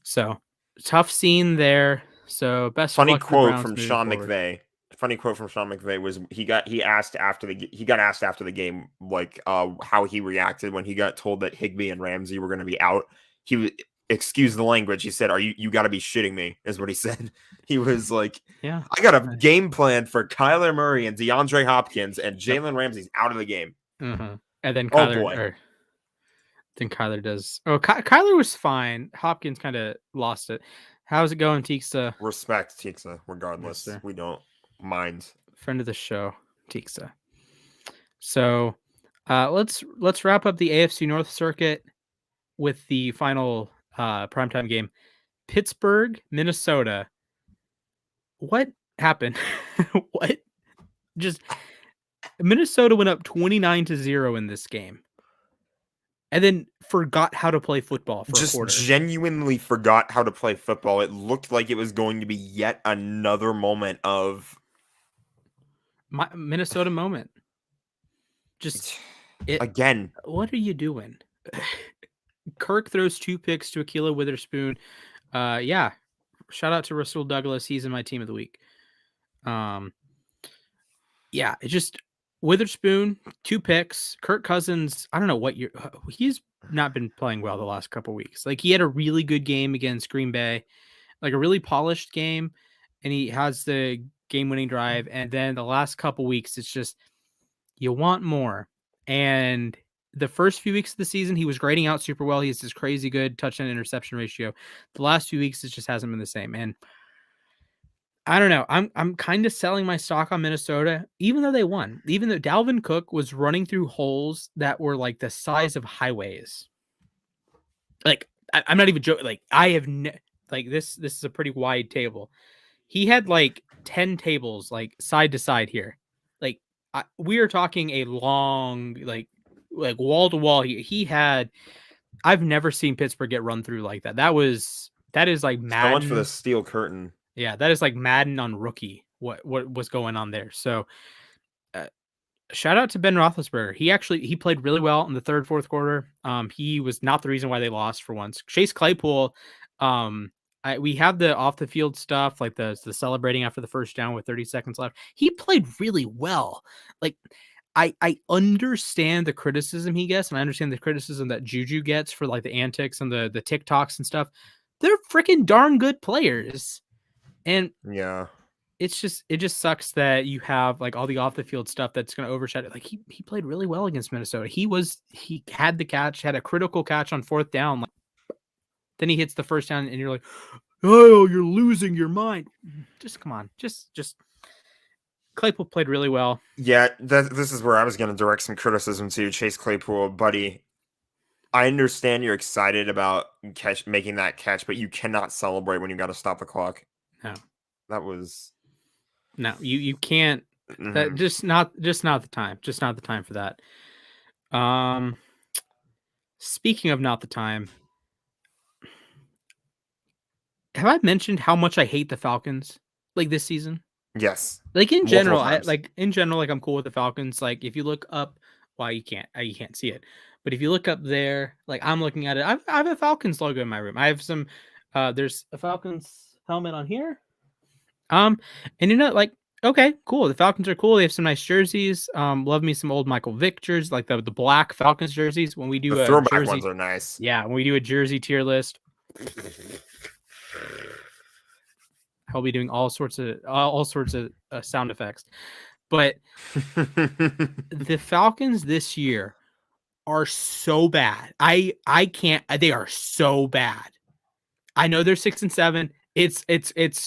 So tough scene there. So best funny quote from Sean McVay. Funny quote from Sean McVay was he got asked after the game like how he reacted when he got told that Higbee and Ramsey were going to be out. Excuse the language. He said, you got to be shitting me," is what he said. He was like, "Yeah, I got a game plan for Kyler Murray and DeAndre Hopkins, and Jalen Ramsey's out of the game." And then Kyler, then Kyler does. Oh, Kyler was fine. Hopkins kind of lost it. How's it going, Tixa? Respect, Tixa. Regardless, we don't mind. Friend of the show, Tixa. So, let's wrap up the AFC North circuit with the final primetime game. Pittsburgh, Minnesota. What happened? What? Just Minnesota went up 29-0 in this game. and then forgot how to play football for a Just quarter. genuinely forgot how to play football. It looked like it was going to be yet another moment of Minnesota moment. Just it. again. What are you doing? Kirk throws 2 picks to Ahkello Witherspoon. Yeah. Shout out to Rasul Douglas. He's in my team of the week. Yeah, it just Witherspoon, 2 picks. Kirk Cousins, I don't know what he's not been playing well the last couple weeks. Like he had a really good game against Green Bay, like a really polished game, and he has the game-winning drive. And then the last couple weeks, it's just you want more. And the first few weeks of the season, he was grading out super well. He has this crazy good touchdown interception ratio. The last few weeks, it just hasn't been the same. And I don't know. I'm kind of selling my stock on Minnesota, even though they won. Even though Dalvin Cook was running through holes that were like the size of highways. Like I'm not even joking. Like I have like this is a pretty wide table. He had like 10 tables like side to side here. Like we are talking a long like wall to wall. He had. I've never seen Pittsburgh get run through like that. That is like Madden. So much for the steel curtain. Yeah, that is like Madden on rookie. What was going on there? So, shout out to Ben Roethlisberger. He played really well in the third, fourth quarter. He was not the reason why they lost for once. Chase Claypool, we have the off the field stuff like the celebrating after the first down with 30 seconds left. He played really well. Like I understand the criticism he gets, and I understand the criticism that Juju gets for like the antics and the TikToks and stuff. They're freaking darn good players. And yeah, it just sucks that you have like all the off the field stuff that's going to overshadow. Like he played really well against Minnesota. He had the catch, had a critical catch on 4th down. Like, then he hits the first down, and you're like, oh, you're losing your mind. Just come on, just Claypool played really well. Yeah, this is where I was going to direct some criticism to Chase Claypool, buddy. I understand you're excited about making that catch, but you cannot celebrate when you got to stop the clock. No, that was no. You can't. Mm-hmm. That just not the time. Just not the time for that. Speaking of not the time, have I mentioned how much I hate the Falcons like this season? Yes. Like in general, I'm cool with the Falcons. Like if you look up, well, you can't see it, but if you look up there, like I'm looking at it, I have a Falcons logo in my room. I have some. There's a Falcons helmet on here. And like, okay, cool. The Falcons are cool. They have some nice jerseys. Love me some old Michael Vick jerseys, like the black Falcons jerseys. When we do the throwback ones are nice. Yeah, when we do a jersey tier list, I'll be doing all sorts of sound effects. But the Falcons this year are so bad. I can't. They are so bad. I know they're 6-7. It's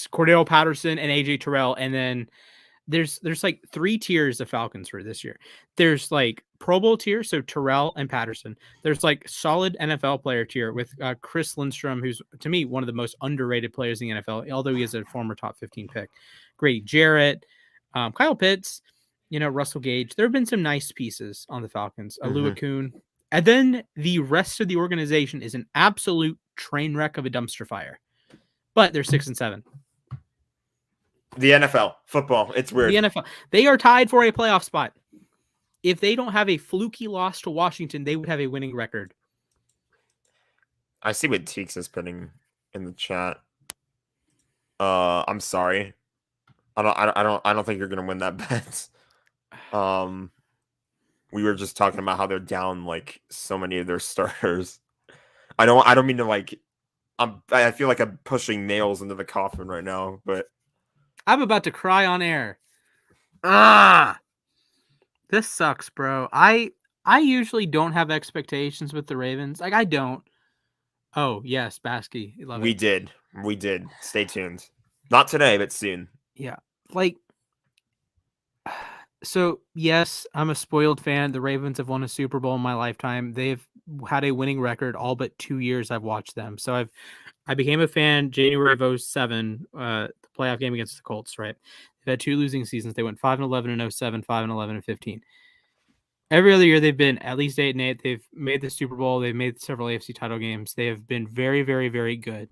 Cordero Patterson and AJ Terrell, and then there's like 3 tiers of Falcons for this year. There's like Pro Bowl tier, so Terrell and Patterson. There's like solid NFL player tier with Chris Lindstrom, who's to me one of the most underrated players in the NFL, although he is a former top 15 pick. Grady Jarrett, Kyle Pitts, Russell Gage. There have been some nice pieces on the Falcons. Alua Kuhn. And then the rest of the organization is an absolute train wreck of a dumpster fire. But they're 6-7. The NFL, football, it's weird. The NFL, they are tied for a playoff spot. If they don't have a fluky loss to Washington, they would have a winning record. I see what Teeks is putting in the chat. I'm sorry. I don't think you're gonna win that bet. We were just talking about how they're down like so many of their starters. I don't mean to like. I feel like I'm pushing nails into the coffin right now, but I'm about to cry on air. This sucks, bro. I usually don't have expectations with the Ravens. Like I don't. Oh yes, Baskey. We did. Stay tuned. Not today, but soon. Yeah, like. So yes, I'm a spoiled fan. The Ravens have won a Super Bowl in my lifetime. They've had a winning record all but 2 years I've watched them. So I became a fan January of 2007, the playoff game against the Colts, right? They've had 2 losing seasons. They went 5-11 in 2007, 5-11 in 2015. Every other year they've been at least 8-8. They've made the Super Bowl. They've made several AFC title games. They have been very, very, very good.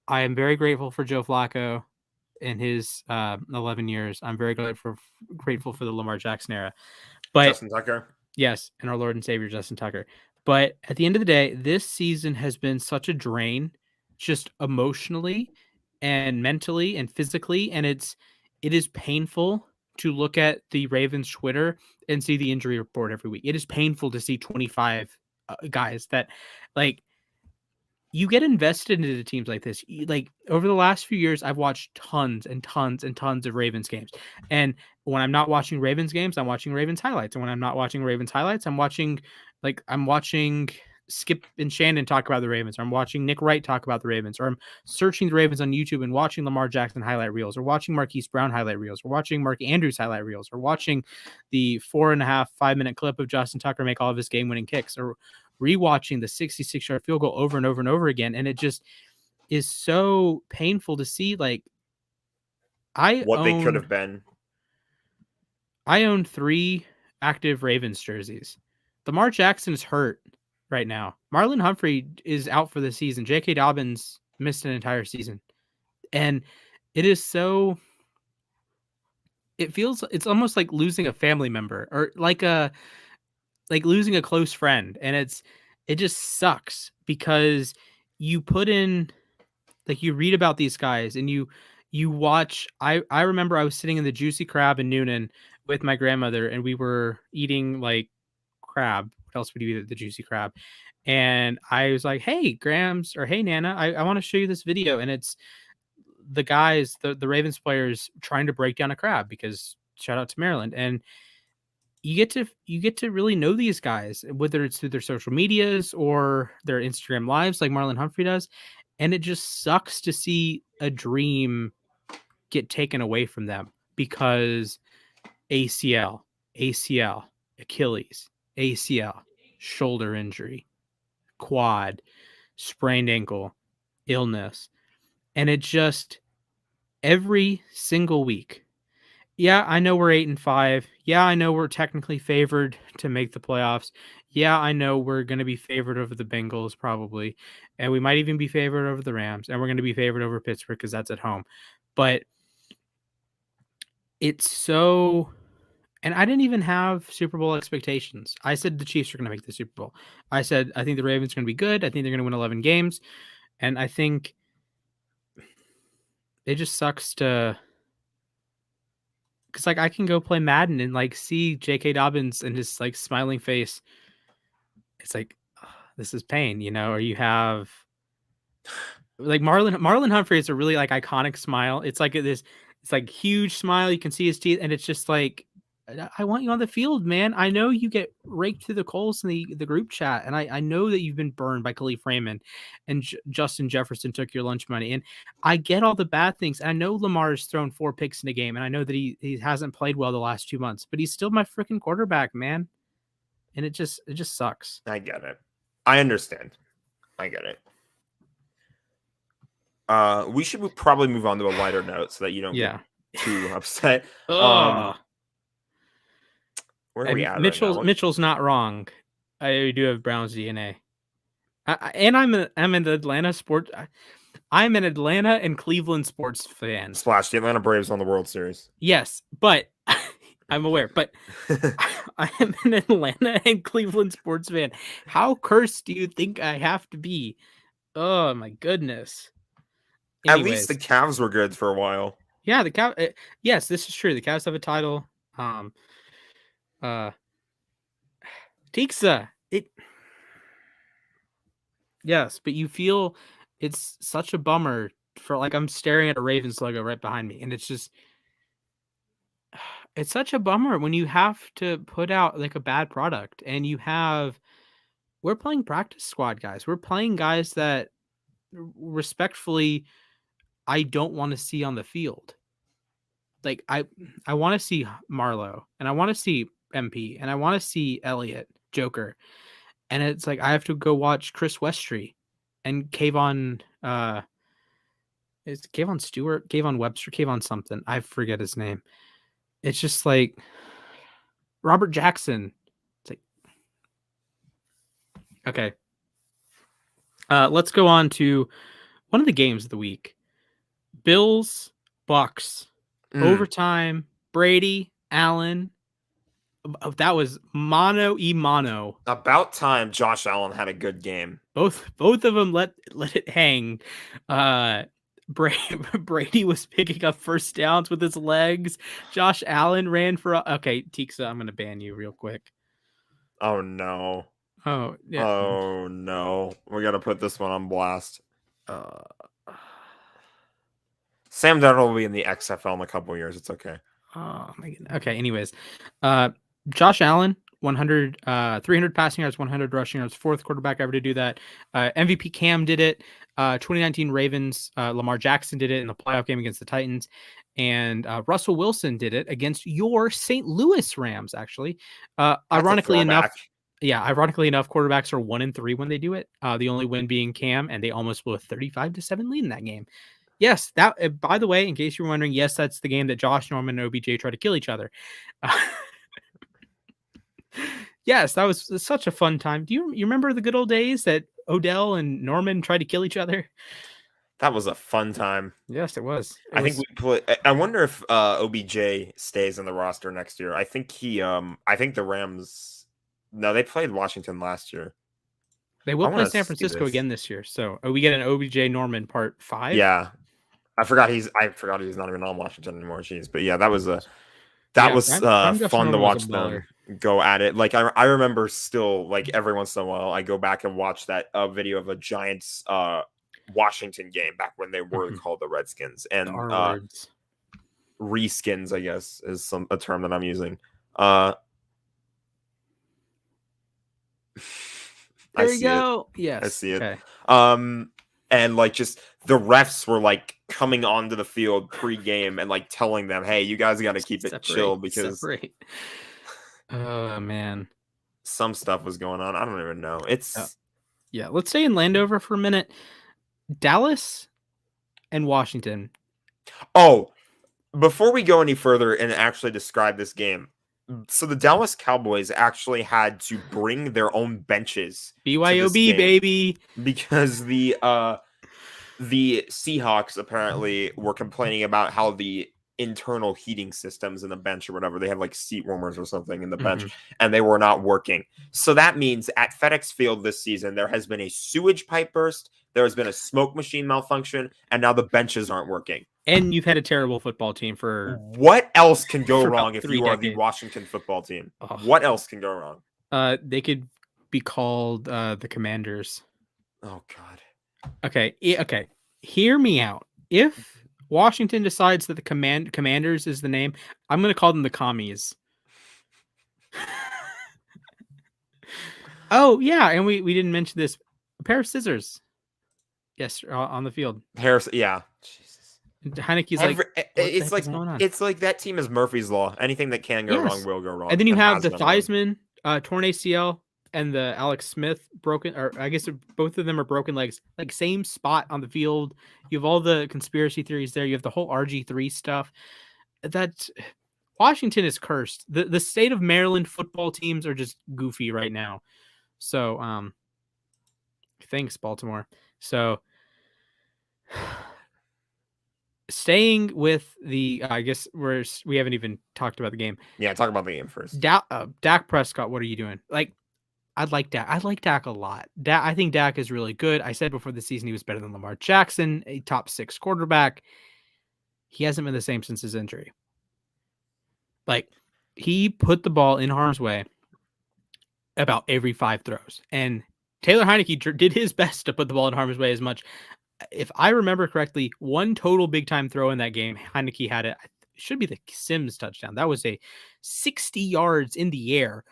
I am very grateful for Joe Flacco in his 11 years. I'm very grateful for the Lamar Jackson era. But Justin Tucker. yes, and our Lord and Savior Justin Tucker. But at the end of the day, this season has been such a drain, just emotionally and mentally and physically, and it is painful to look at the Ravens Twitter and see the injury report every week. It is painful to see 25 guys that, like, you get invested into teams like this. Like, over the last few years, I've watched tons and tons and tons of Ravens games. And when I'm not watching Ravens games, I'm watching Ravens highlights. And when I'm not watching Ravens highlights, I'm watching Skip and Shannon talk about the Ravens, or I'm watching Nick Wright talk about the Ravens, or I'm searching the Ravens on YouTube and watching Lamar Jackson highlight reels, or watching Marquise Brown highlight reels, or watching Mark Andrews highlight reels, or watching the 4.5, 5-minute clip of Justin Tucker make all of his game-winning kicks, or rewatching the 66-yard field goal over and over and over again. And it just is so painful to see. Like, They could have been. I own 3 active Ravens jerseys. Lamar Jackson is hurt right now. Marlon Humphrey is out for the season. J.K. Dobbins missed an entire season. And it is so... it's almost like losing a family member, or like losing a close friend. And it just sucks, because you put in, like, you read about these guys and you watch. I remember I was sitting in the Juicy Crab in Noonan with my grandmother, and we were eating like crab. What else would you eat at the Juicy Crab? And I was like, hey, Grams, or hey, Nana, I want to show you this video. And it's the guys, the Ravens players, trying to break down a crab, because shout out to Maryland. And you get to really know these guys, whether it's through their social medias or their Instagram lives, like Marlon Humphrey does. And it just sucks to see a dream get taken away from them, because ACL, Achilles, ACL, shoulder injury, quad, sprained ankle, illness. And it just, every single week. Yeah, I know we're 8-5. Yeah, I know we're technically favored to make the playoffs. Yeah, I know we're going to be favored over the Bengals probably, and we might even be favored over the Rams, and we're going to be favored over Pittsburgh because that's at home. But it's so, and I didn't even have Super Bowl expectations. I said the Chiefs are going to make the Super Bowl. I said I think the Ravens are going to be good. I think they're going to win 11 games, and I think it just sucks to. Because, like, I can go play Madden and, like, see J.K. Dobbins and his, like, smiling face. It's like, oh, this is pain, you know? Or you have, like, Marlon Humphrey is a really, like, iconic smile. It's like this, it's like huge smile. You can see his teeth, and it's just like, I want you on the field, man. I know you get raked through the coals in the group chat, and I know that you've been burned by Khalif Raymond, and Justin Jefferson took your lunch money, and I get all the bad things. I know Lamar's thrown 4 picks in a game, and I know that he hasn't played well the last 2 months, but he's still my freaking quarterback, man. And it just sucks. I get it. I understand. I get it. We should probably move on to a lighter note so that you don't get too upset. Where are we at? Mitchell's not wrong. I do have Browns DNA. And I'm an Atlanta sports. I'm an Atlanta and Cleveland sports fan. Splash, the Atlanta Braves won the World Series. Yes, but I'm aware. But I am an Atlanta and Cleveland sports fan. How cursed do you think I have to be? Oh my goodness. Anyways. At least the Cavs were good for a while. Yeah, the Cavs. Yes, this is true. The Cavs have a title. Tiksa. Yes, but you feel it's such a bummer for, like, I'm staring at a Ravens logo right behind me, and it's just, it's such a bummer when you have to put out, like, a bad product, and we're playing practice squad guys. We're playing guys that respectfully I don't want to see on the field. Like, I want to see Marlowe, and I want to see MP, and I want to see Elliott, Joker. And it's like, I have to go watch Chris Westry and Kayvon, is Kayvon Stewart, Kayvon Webster, Kayvon something. I forget his name. It's just like, Robert Jackson. It's like, okay. Let's go on to one of the games of the week. Bills, Bucks, overtime, Brady, Allen. That was mano y mano. About time Josh Allen had a good game. Both of them let it hang. Brady was picking up first downs with his legs. Josh Allen ran for okay, Tiksa, I'm gonna ban you real quick. Oh no. Oh yeah. Oh no. We gotta put this one on blast. Sam Darnold will be in the XFL in a couple years. It's okay. Oh my goodness. Okay, anyways. Josh Allen, 300 passing yards, 100 rushing yards, fourth quarterback ever to do that. MVP Cam did it. 2019 Ravens, Lamar Jackson did it in the playoff game against the Titans. And Russell Wilson did it against your St. Louis Rams, actually. Ironically enough, quarterbacks are 1-3 when they do it. The only win being Cam, and they almost blew a 35-7 lead in that game. Yes, that. By the way, in case you're wondering, yes, that's the game that Josh Norman and OBJ try to kill each other. Yes, that was such a fun time. Do you remember the good old days that Odell and Norman tried to kill each other? That was a fun time. Yes, it was. I think we play. I wonder if OBJ stays in the roster next year. I think I think the Rams. No, they played Washington last year. They will play San Francisco again this year. So we get an OBJ Norman part 5. Yeah, I forgot he's not even on Washington anymore. Jeez, but yeah, that was fun to watch them go at it. Like I remember still, like every once in a while, I go back and watch that video of a Giants Washington game back when they were called the Redskins, and reskins, I guess, is a term that I'm using. There you go. Yes, I see it. Okay. And like just the refs were like coming onto the field pre-game and like telling them, "Hey, you guys got to keep it chill because." Oh man, some stuff was going on. I don't even know. It's yeah. Let's stay in Landover for a minute. Dallas and Washington. Oh, before we go any further and actually describe this game, so the Dallas Cowboys actually had to bring their own benches. BYOB, baby. Because the Seahawks apparently were complaining about how the internal heating systems in the bench or whatever, they have like seat warmers or something in the bench, and they were not working. So that means at FedEx Field this season, there has been a sewage pipe burst, there has been a smoke machine malfunction, and now the benches aren't working. And you've had a terrible football team for... What else can go wrong if you are the Washington football team? Oh. What else can go wrong? They could be called the Commanders. Oh, God. Okay. Hear me out. If Washington decides that the Commanders is the name, I'm going to call them the Commies. Oh, yeah. And we didn't mention this. A pair of scissors. Yes, on the field. Yeah. Jesus. Heineke's it's like that team is Murphy's Law. Anything that can go wrong will go wrong. And then you have the Theismann torn ACL and the Alex Smith broken, or I guess both of them are broken legs, like same spot on the field. You have all the conspiracy theories there. You have the whole RG3 stuff. That Washington is cursed. The state of Maryland football teams are just goofy right now. So, thanks, Baltimore. So, staying with the, I guess we haven't even talked about the game. Yeah, talk about the game first. Dak Prescott, what are you doing? Like, I like Dak a lot. I think Dak is really good. I said before the season he was better than Lamar Jackson, a top 6 quarterback. He hasn't been the same since his injury. Like, he put the ball in harm's way about every 5 throws. And Taylor Heinicke did his best to put the ball in harm's way as much. If I remember correctly, one total big-time throw in that game, Heinicke had it. It should be the Sims touchdown. That was a 60 yards in the air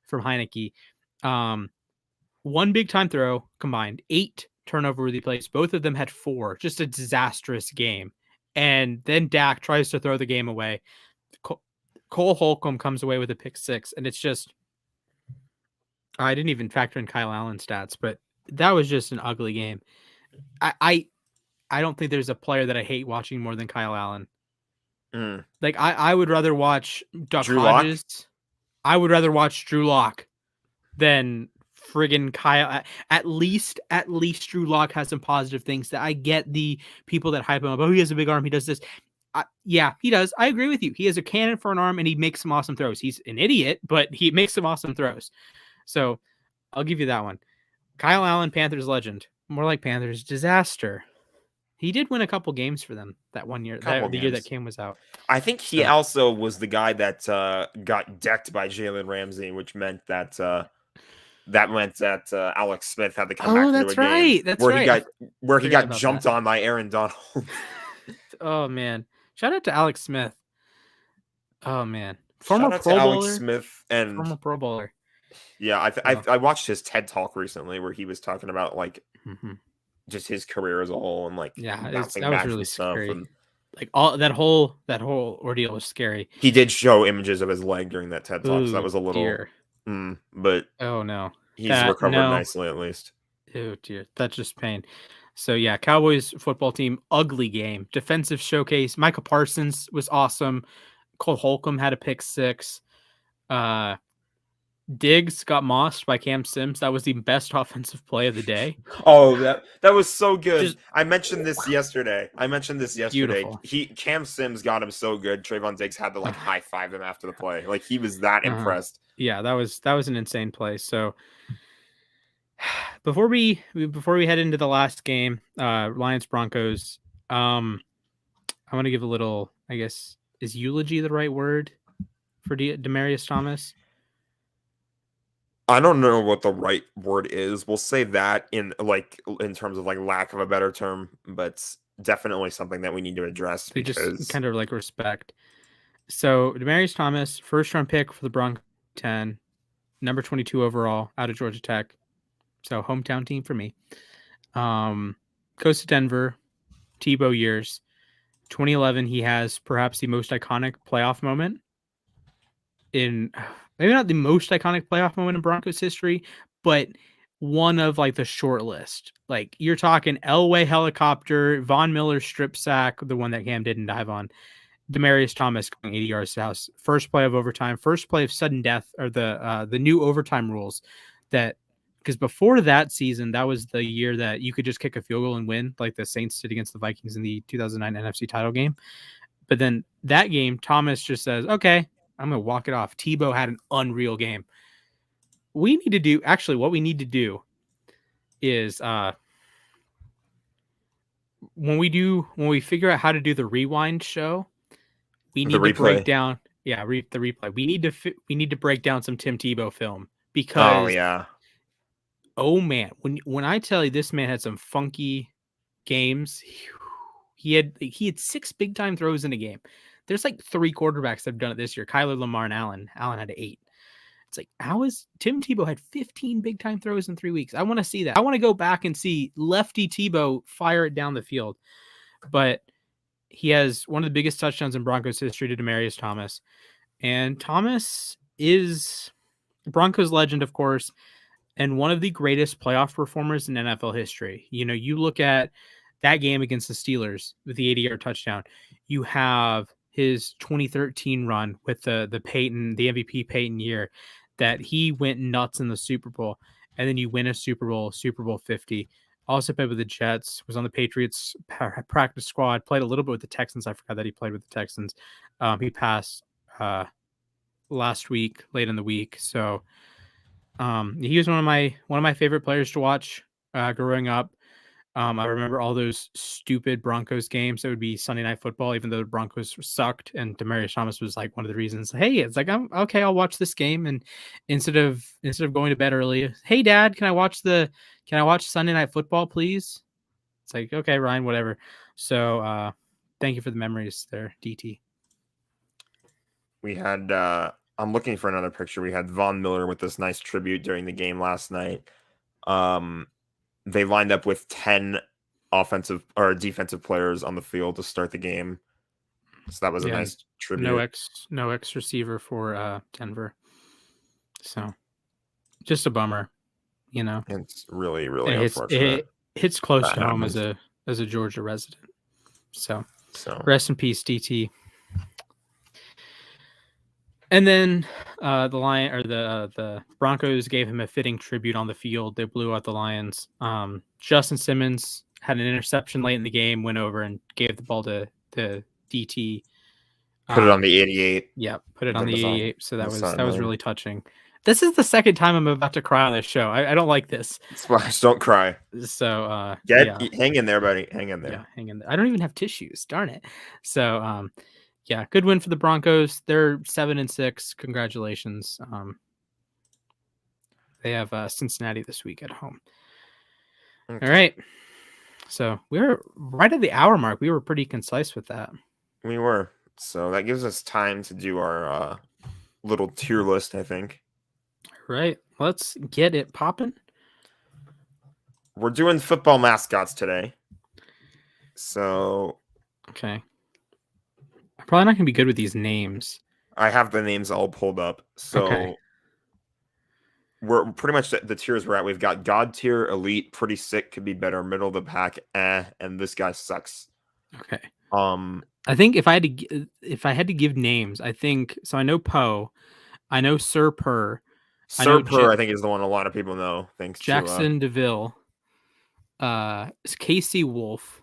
from Heinicke. One big-time throw combined, 8 turnover-worthy plays. Both of them had 4. Just a disastrous game. And then Dak tries to throw the game away. Cole Holcomb comes away with a pick 6, and it's just... I didn't even factor in Kyle Allen's stats, but that was just an ugly game. I don't think there's a player that I hate watching more than Kyle Allen. Like I would rather watch Duck Hodges. I would rather watch Drew Lock than friggin' Kyle. At least Drew Lock has some positive things. That I get the people that hype him up. Oh, he has a big arm. He does this. Yeah, he does. I agree with you. He has a cannon for an arm, and he makes some awesome throws. He's an idiot, but he makes some awesome throws. So I'll give you that one. Kyle Allen, Panthers legend. More like Panthers disaster. He did win a couple games for them that one year. The year that Cam was out. I think he also was the guy that got decked by Jalen Ramsey, which meant that Alex Smith had to come back into a game. That's right. Where he got jumped on by Aaron Donald. Oh man! Shout out to Alex Smith. Oh man, former Pro Bowler. Alex Smith and former Pro Bowler. Yeah, I watched his TED Talk recently where he was talking about like just his career as a whole and like that was really scary. And, like all that whole ordeal was scary. He did show images of his leg during that TED Talk, so that was a little. But oh no, he's recovered nicely at least. Oh dear, that's just pain. So yeah, Cowboys football team, ugly game. Defensive showcase. Micah Parsons was awesome. Cole Holcomb had a pick six. Diggs got mossed by Cam Sims. That was the best offensive play of the day. Oh, that was so good. I mentioned this yesterday. Beautiful. Cam Sims got him so good. Trayvon Diggs had to like high five him after the play. Like he was that impressed. Yeah, that was an insane play. So before we head into the last game, Lions Broncos, I want to give a little, I guess, is eulogy the right word for Demaryius Thomas? I don't know what the right word is. We'll say that in terms of like lack of a better term, but definitely something that we need to address because just kind of like respect. So Demaryius Thomas, first round pick for the Broncos 10, number 22 overall out of Georgia Tech. So hometown team for me. Goes to Denver, Tebow years. 2011, he has perhaps the most iconic playoff moment in, maybe not the most iconic playoff moment in Broncos history, but one of like the short list. Like you're talking Elway helicopter, Von Miller strip sack, the one that Cam didn't dive on. Demaryius Thomas going 80 yards to house. First play of overtime, first play of sudden death, or the new overtime rules that. Because before that season, that was the year that you could just kick a field goal and win, like the Saints did against the Vikings in the 2009 NFC title game. But then that game, Thomas just says, okay, I'm going to walk it off. Tebow had an unreal game. What we need to do is when we figure out how to do the rewind show, we need to break down. Yeah, the replay. We need to break down some Tim Tebow film because oh man, when I tell you this man had some funky games, he had 6 big time throws in a game. There's like 3 quarterbacks that have done it this year. Kyler, Lamar, and Allen. Allen had 8. It's like, how is Tim Tebow had 15 big time throws in 3 weeks? I want to see that. I want to go back and see lefty Tebow fire it down the field. But he has one of the biggest touchdowns in Broncos history to Demaryius Thomas. And Thomas is Broncos legend, of course, and one of the greatest playoff performers in NFL history. You know, you look at that game against the Steelers with the 80-yard touchdown. You have his 2013 run with the MVP Peyton year that he went nuts in the Super Bowl. And then you win a Super Bowl 50. Also played with the Jets, was on the Patriots practice squad, played a little bit with the Texans. I forgot that he played with the Texans. He passed last week, late in the week. So he was one of my favorite players to watch growing up. I remember all those stupid Broncos games that would be Sunday Night Football, even though the Broncos sucked. And Demaryius Thomas was like one of the reasons. Hey, it's like, I'm okay. I'll watch this game. And instead of going to bed early, hey Dad, can I watch Sunday Night Football, please? It's like, okay, Ryan, whatever. So thank you for the memories there, DT. We had I'm looking for another picture. We had Von Miller with this nice tribute during the game last night. They lined up with 10 offensive or defensive players on the field to start the game. So that was a nice tribute. No X receiver for Denver. So just a bummer, you know. It's really, really unfortunate. It hits close to home as a Georgia resident. So rest in peace, DT. And then the Broncos gave him a fitting tribute on the field. They blew out the Lions. Justin Simmons had an interception late in the game, went over and gave the ball to DT. Put it on the 88. Yeah, put it on the 88. So that was really touching. This is the second time I'm about to cry on this show. I don't like this. Splash, don't cry. So hang in there, buddy. Hang in there. Yeah, hang in there. I don't even have tissues. Darn it. So yeah, good win for the Broncos. They're 7-6. Congratulations. They have Cincinnati this week at home. Okay. All right. So we're right at the hour mark. We were pretty concise with that. We were. So that gives us time to do our little tier list, I think. All right. Let's get it popping. We're doing football mascots today. So. Okay. I'm probably not going to be good with these names. I have the names all pulled up. So we're pretty much the tiers we're at. We've got God tier, elite, pretty sick, could be better, middle of the pack, and this guy sucks. Okay. I think if I had to give names, I think so. I know Poe, I know Sir Purr. Sir Purr, I think, is the one a lot of people know. Thanks Jackson DeVille, Casey Wolf,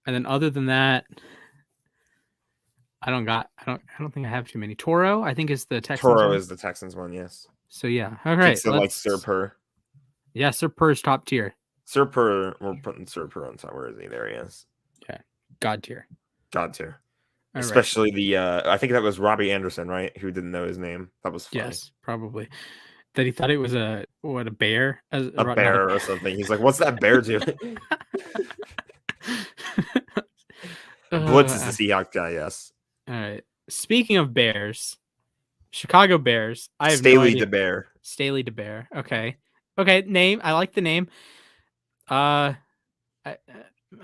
and then other than that, I don't think I have too many. Toro, I think, is the Texans. Toro is the Texans one, yes. So yeah, all right. So like Sir Purr. Yeah, Sir Purr's top tier. Sir Purr, we're putting Sir Purr on top. Where is he? There he is. Okay, God tier. God tier. All especially right. I think that was Robbie Anderson, right? Who didn't know his name. That was funny. Yes, probably. That he thought it was a bear? A bear or something. He's like, what's that bear do? Blitz is the Seahawks guy, yes. All right. Speaking of bears, Chicago Bears. I have Staley the Bear. Staley the Bear. Okay. Name. I like the name. I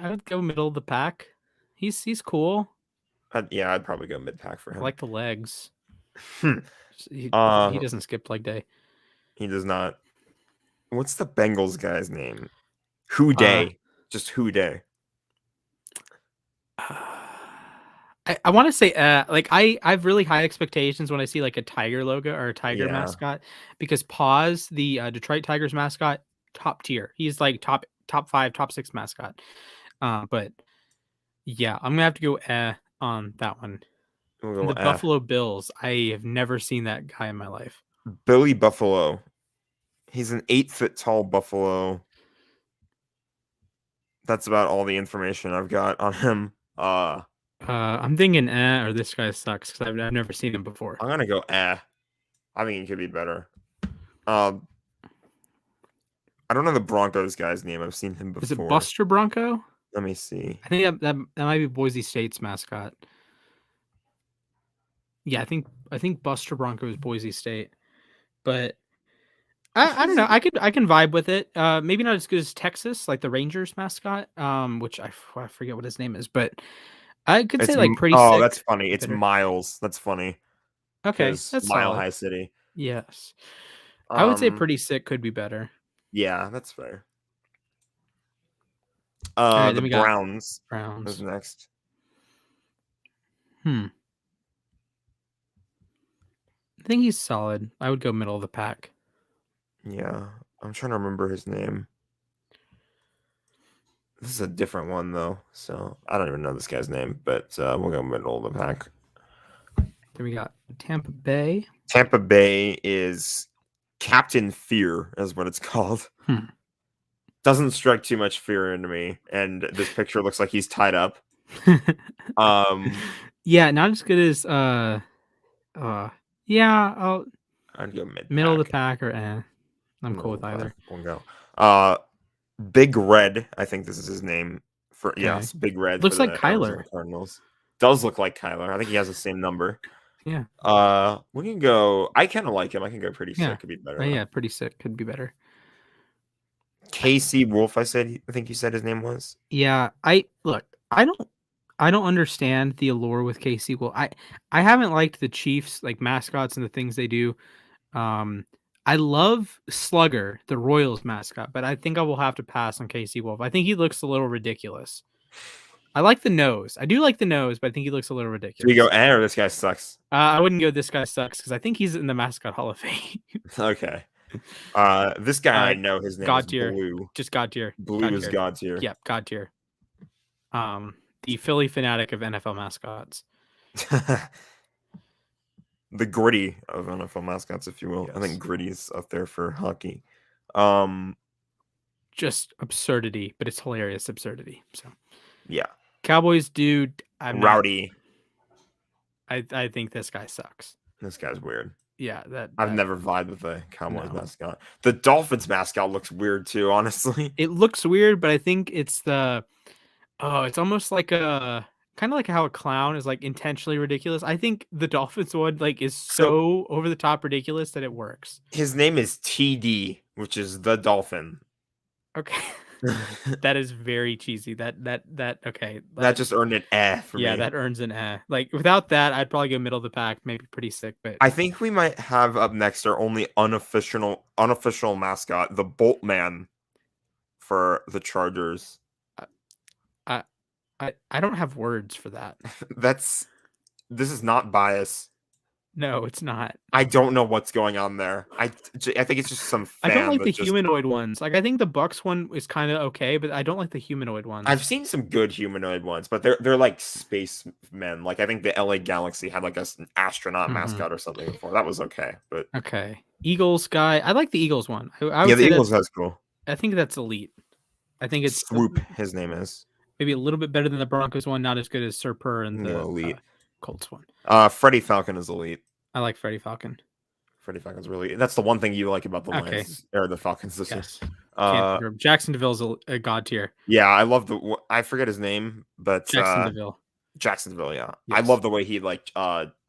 would go middle of the pack. He's cool. I'd probably go mid pack for him. I like the legs. He doesn't skip leg day. He does not. What's the Bengals guy's name? Who Day? Just Who Day. I want to say like I have really high expectations when I see like a tiger logo or a tiger mascot, because Paws, the Detroit Tigers mascot, top tier. He's like top 5, top 6 mascot. But yeah, I'm gonna have to go on that one. The Buffalo Bills. I have never seen that guy in my life. Billy Buffalo. He's an 8-foot tall buffalo. That's about all the information I've got on him. I'm thinking or this guy sucks because I've never seen him before. I'm gonna go I think he could be better. I don't know the Broncos guy's name. I've seen him before. Is it Buster Bronco? Let me see. I think that might be Boise State's mascot. Yeah, I think Buster Bronco is Boise State, but I don't know. I can vibe with it. Maybe not as good as Texas, like the Rangers mascot. Which I forget what his name is, but I could say like pretty. Oh, that's funny. It's better. Miles. That's funny. Okay, that's Mile High City. Yes, I would say pretty sick could be better. Yeah, that's fair. Right, the Browns. Is next. I think he's solid. I would go middle of the pack. Yeah, I'm trying to remember his name. This is a different one, though, so I don't even know this guy's name, but we'll go middle of the pack. Then we got Tampa Bay. Tampa Bay is Captain Fear, is what it's called. Doesn't strike too much fear into me, and this picture looks like he's tied up. Yeah, not as good as yeah, I'd go middle of the pack or I'm cool with either. We'll go. Big Red, I think this is his name. Yes, Big Red. Looks like Kyler. Cardinals. Does look like Kyler. I think he has the same number. Yeah. We can go. I kind of like him. I can go pretty sick. Could be better. Yeah, pretty sick. Could be better. Casey Wolf. I think you said his name was. Yeah. I don't understand the allure with Casey Wolf. I haven't liked the Chiefs like mascots and the things they do. I love Slugger, the Royals mascot, but I think I will have to pass on Casey Wolf. I think he looks a little ridiculous. I like the nose. I do like the nose, but I think he looks a little Do ridiculous. we go or this guy sucks? I wouldn't go this guy sucks because I think he's in the Mascot Hall of Fame. Okay. This guy I know his name is God tier. Blue. Just God tier. Blue is God tier. Yep, God tier. The Philly fanatic of NFL mascots. The Gritty of NFL mascots, if you will. Yes. I think Gritty is up there for hockey. Just absurdity, but it's hilarious absurdity. So yeah. Cowboys dude. Rowdy. I think this guy sucks. This guy's weird. Yeah, I've never vibed with the Cowboys mascot. The Dolphins mascot looks weird too, honestly. It looks weird, but I think it's it's almost like a kind of like how a clown is like intentionally ridiculous. I think the Dolphins one like is so over the top ridiculous that it works. His name is TD, which is the Dolphin. Okay. That is very cheesy. That okay. That just earned an for me. Yeah, that earns an Like without that, I'd probably go middle of the pack, maybe pretty sick. But I think we might have up next our only unofficial mascot, the Boltman for the Chargers. I don't have words for that. This is not bias. No, it's not. I don't know what's going on there. I think it's just some fan. I don't like the humanoid ones. Like I think the Bucks one is kind of okay, but I don't like the humanoid ones. I've seen some good humanoid ones, but they're like spacemen. Like I think the LA Galaxy had like an astronaut mascot or something before. That was okay, but okay. Eagles guy. I like the Eagles one. I yeah, the Eagles that's cool. I think that's elite. I think it's Swoop. His name is maybe a little bit better than the Broncos one. Not as good as Serper and the elite Colts one. Freddie Falcon is elite. I like Freddie Falcon. Freddie Falcon's really. That's the one thing you like about the Lions or the Falcons this year. Jacksonville's a god tier. Yeah, I love I forget his name, but Jacksonville. Yeah. Yes. I love the way he like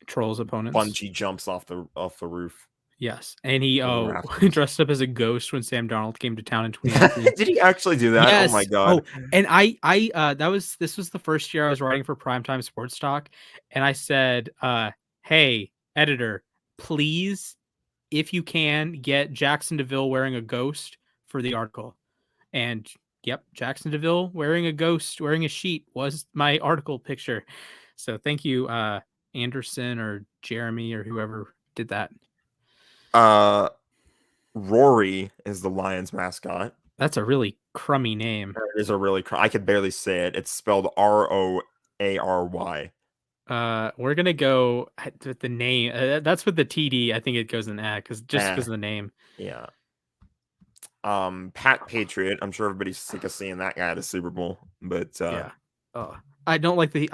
trolls opponents. Bungee jumps off the roof. Yes, and he dressed up as a ghost when Sam Darnold came to town in 2018. Did he actually do that? Yes. Oh my god! Oh, and this was the first year I was writing for Primetime Sports Talk, and I said, "Hey, editor, please, if you can, get Jackson DeVille wearing a ghost for the article." And yep, Jackson DeVille wearing a ghost, wearing a sheet was my article picture. So thank you, Anderson or Jeremy or whoever did that. Rory is the Lions mascot. That's a really crummy name. It is a really I could barely say it. It's spelled Roary. We're gonna go with the name. That's with the TD. I think it goes in because of the name. Yeah. Pat Patriot. I'm sure everybody's sick of seeing that guy at a Super Bowl, but yeah. Oh, I don't like the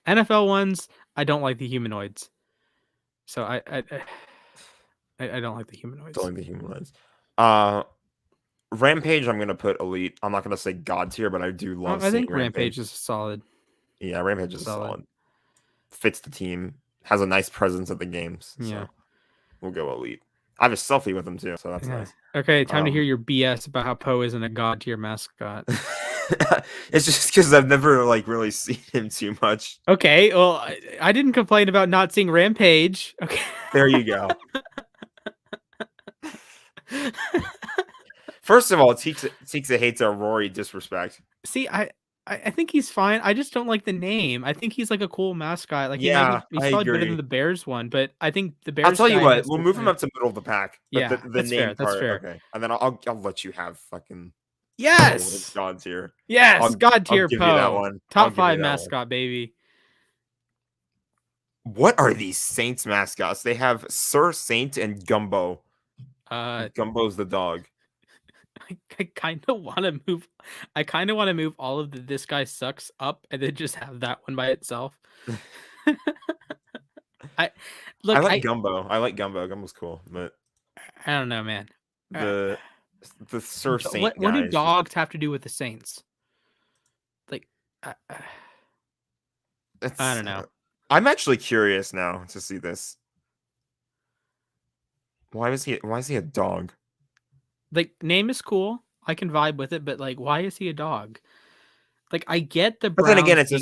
NFL ones. I don't like the humanoids. So I don't like the humanoids. Don't like the humanoids. Rampage, I'm gonna put elite. I'm not gonna say god tier, but I do love. I think Rampage is solid. Yeah, Rampage is solid. Fits the team. Has a nice presence at the games. So we'll go elite. I have a selfie with him too, so that's nice. Okay, time to hear your BS about how Poe isn't a god tier mascot. It's just because I've never really seen him too much. Okay, well, I didn't complain about not seeing Rampage. Okay, there you go. First of all, Tiksa hates our Rory disrespect. See, I think he's fine. I just don't like the name. I think he's like a cool mascot. Like he's probably better than the Bears one, but I think the Bears. I'll tell you what, we'll move him up to middle of the pack. But the that's name fair. That's fair. Okay, and then I'll let you have fucking God tier. Yes, God tier Poe. Top 5 mascot, baby. What are these Saints mascots? They have Sir Saint and Gumbo. Gumbo's the dog. I kind of want to move. I kind of want to move all of this guy sucks up and then just have that one by itself. I like Gumbo. I like Gumbo. Gumbo's cool, but I don't know, man. The Sir Saint. What do dogs have to do with the Saints? Like, I don't know. I'm actually curious now to see this. Why is he a dog? Like, name is cool. I can vibe with it, but like, why is he a dog? Like, I get the. But then again, it's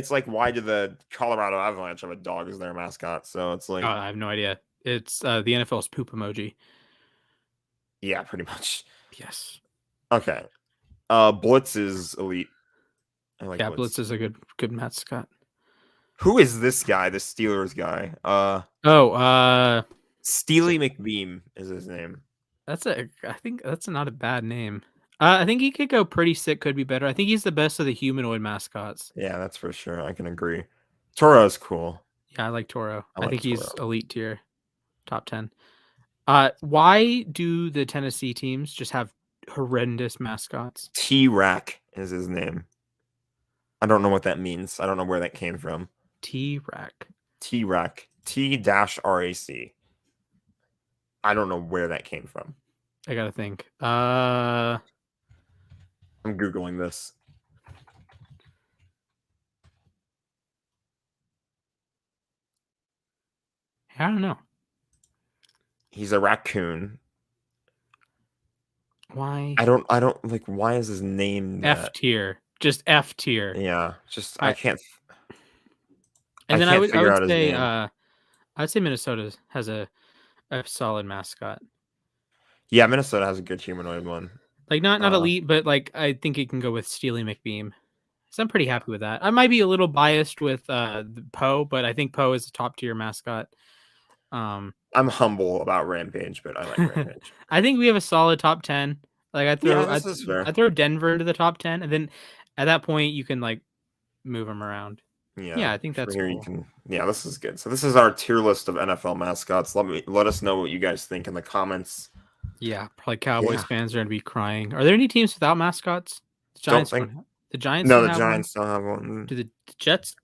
like why did the Colorado Avalanche have a dog as their mascot? So it's like I have no idea. It's the NFL's poop emoji. Yeah, pretty much. Yes. Okay. Blitz is elite. I like Yeah, Blitz. Blitz is a good mascot. Who is this guy? The Steelers guy. Steely McBeam is his name. I think that's not a bad name. I think he could go pretty sick, could be better. I think he's the best of the humanoid mascots. Yeah, that's for sure. I can agree. Toro's cool. Yeah, I like Toro. I I like think he's Toro. elite tier, top 10. Why do the Tennessee teams just have horrendous mascots? T-Rack is his name. I don't know what that means. I don't know where that came from. T-Rack. T-Rack. T-RAC. I don't know where that came from. I gotta think. I'm Googling this. I don't know. He's a raccoon. Why? I don't like, why is his name F tier. Just F tier. Yeah, just I can't And then I would figure out his say name. I'd say Minnesota has a solid mascot. Yeah, Minnesota has a good humanoid one. Like not elite, but like I think it can go with Steely McBeam. So I'm pretty happy with that. I might be a little biased with Poe, but I think Poe is a top tier mascot. I'm humble about Rampage, but I like Rampage. I think we have a solid top 10. Like this is fair. I throw Denver into the top 10, and then at that point you can like move them around. Yeah, I think that's here cool. you can. Yeah, this is good. So this is our tier list of NFL mascots. Let us know what you guys think in the comments. Yeah, probably Cowboys fans are gonna be crying. Are there any teams without mascots? The Giants don't think. The Giants. No, the Giants don't have one. Do the Jets?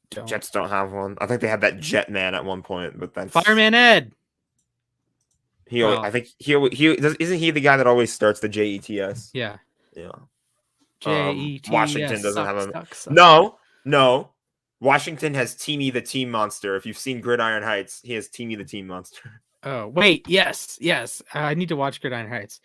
Don't. Jets don't have one. I think they had that Jet Man at one point, but that's Fireman Ed. I think he isn't he the guy that always starts the JETS? Yeah. Yeah. JETS. Washington doesn't have a No. Washington has Teamy the Team Monster. If you've seen Gridiron Heights, he has Teamy the Team Monster. Oh, wait. Yes. I need to watch Gridiron Heights.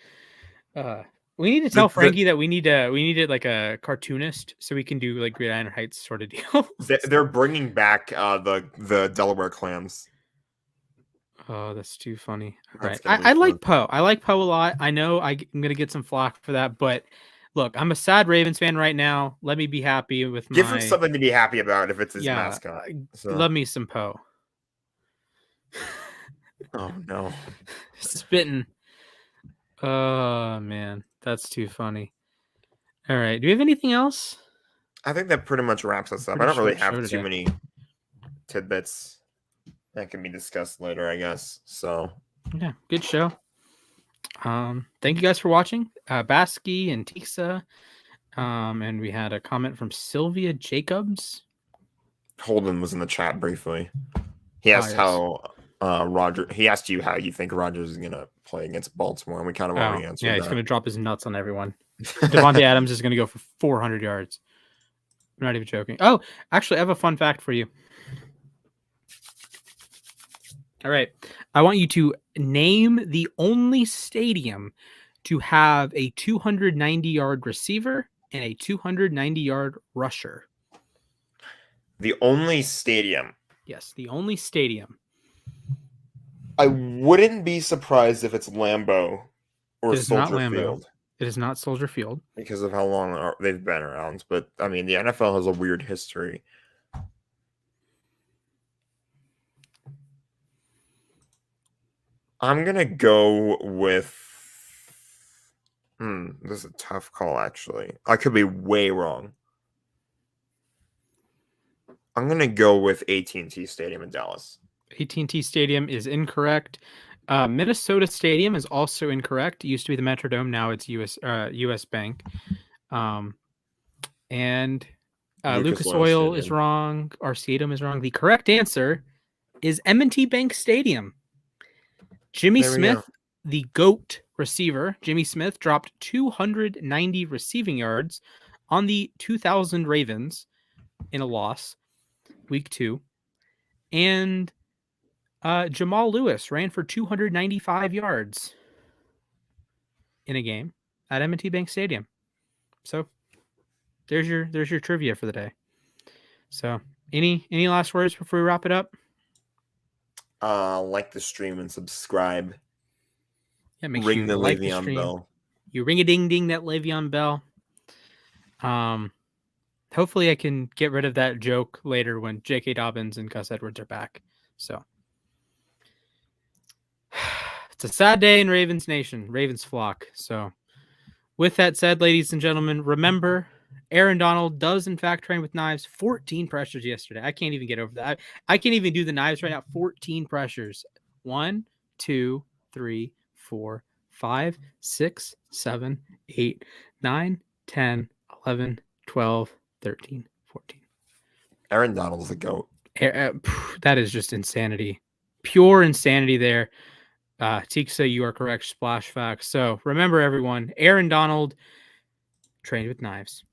We need to tell Frankie that we needed like a cartoonist so we can do like Gridiron Heights sort of deal. They're bringing back the Delaware Clams. Oh, that's too funny. All right. I like Poe. I like Poe a lot. I know I'm going to get some flack for that, but look, I'm a sad Ravens fan right now. Let me be happy with Give him something to be happy about if it's his mascot. So. Love me some Poe. Oh, no. Spitting. Oh, man. That's too funny. All right. Do we have anything else? I think that pretty much wraps us up. I don't really have too many tidbits that can be discussed later, I guess. So, yeah, good show. Thank you guys for watching. Basky and Tixa. And we had a comment from Sylvia Jacobs. Holden was in the chat briefly. He asked he asked you how you think Rodgers is gonna play against Baltimore, and we kind of already answered. Yeah, he's gonna drop his nuts on everyone. Devontae Adams is gonna go for 400 yards. I'm not even joking. Oh, actually, I have a fun fact for you. All right. I want you to name the only stadium to have a 290-yard receiver and a 290-yard rusher. The only stadium. Yes, the only stadium. I wouldn't be surprised if it's Lambeau or Soldier Field. It is not Soldier Field. Because of how long they've been around. But, I mean, the NFL has a weird history. I'm going to go with... this is a tough call, actually. I could be way wrong. I'm going to go with AT&T Stadium in Dallas. AT&T Stadium is incorrect. Minnesota Stadium is also incorrect. It used to be the Metrodome. Now it's US Bank. And Lucas Oil is wrong. Arcidium is wrong. The correct answer is M&T Bank Stadium. Jimmy Smith, the GOAT receiver, Jimmy Smith dropped 290 receiving yards on the 2000 Ravens in a loss, week 2. And Jamal Lewis ran for 295 yards in a game at M&T Bank Stadium. So there's your trivia for the day. So any last words before we wrap it up? Like the stream and subscribe. Yeah, make sure you the like Le'Veon the bell. You ring a ding ding that Le'Veon bell. hopefully I can get rid of that joke later when J.K. Dobbins and Gus Edwards are back. So it's a sad day in Ravens Nation, Ravens flock. So with that said, ladies and gentlemen, remember Aaron Donald does in fact train with knives. 14 pressures yesterday. I can't even get over that. I can't even do the knives right now. 14 pressures. 1, 2, 3, 4, 5, 6, 7, 8, 9, 10, 11, 12, 13, 14. Aaron Donald's the GOAT. That is just insanity. Pure insanity there. Tiksa, you are correct. Splash facts. So remember, everyone, Aaron Donald trained with knives.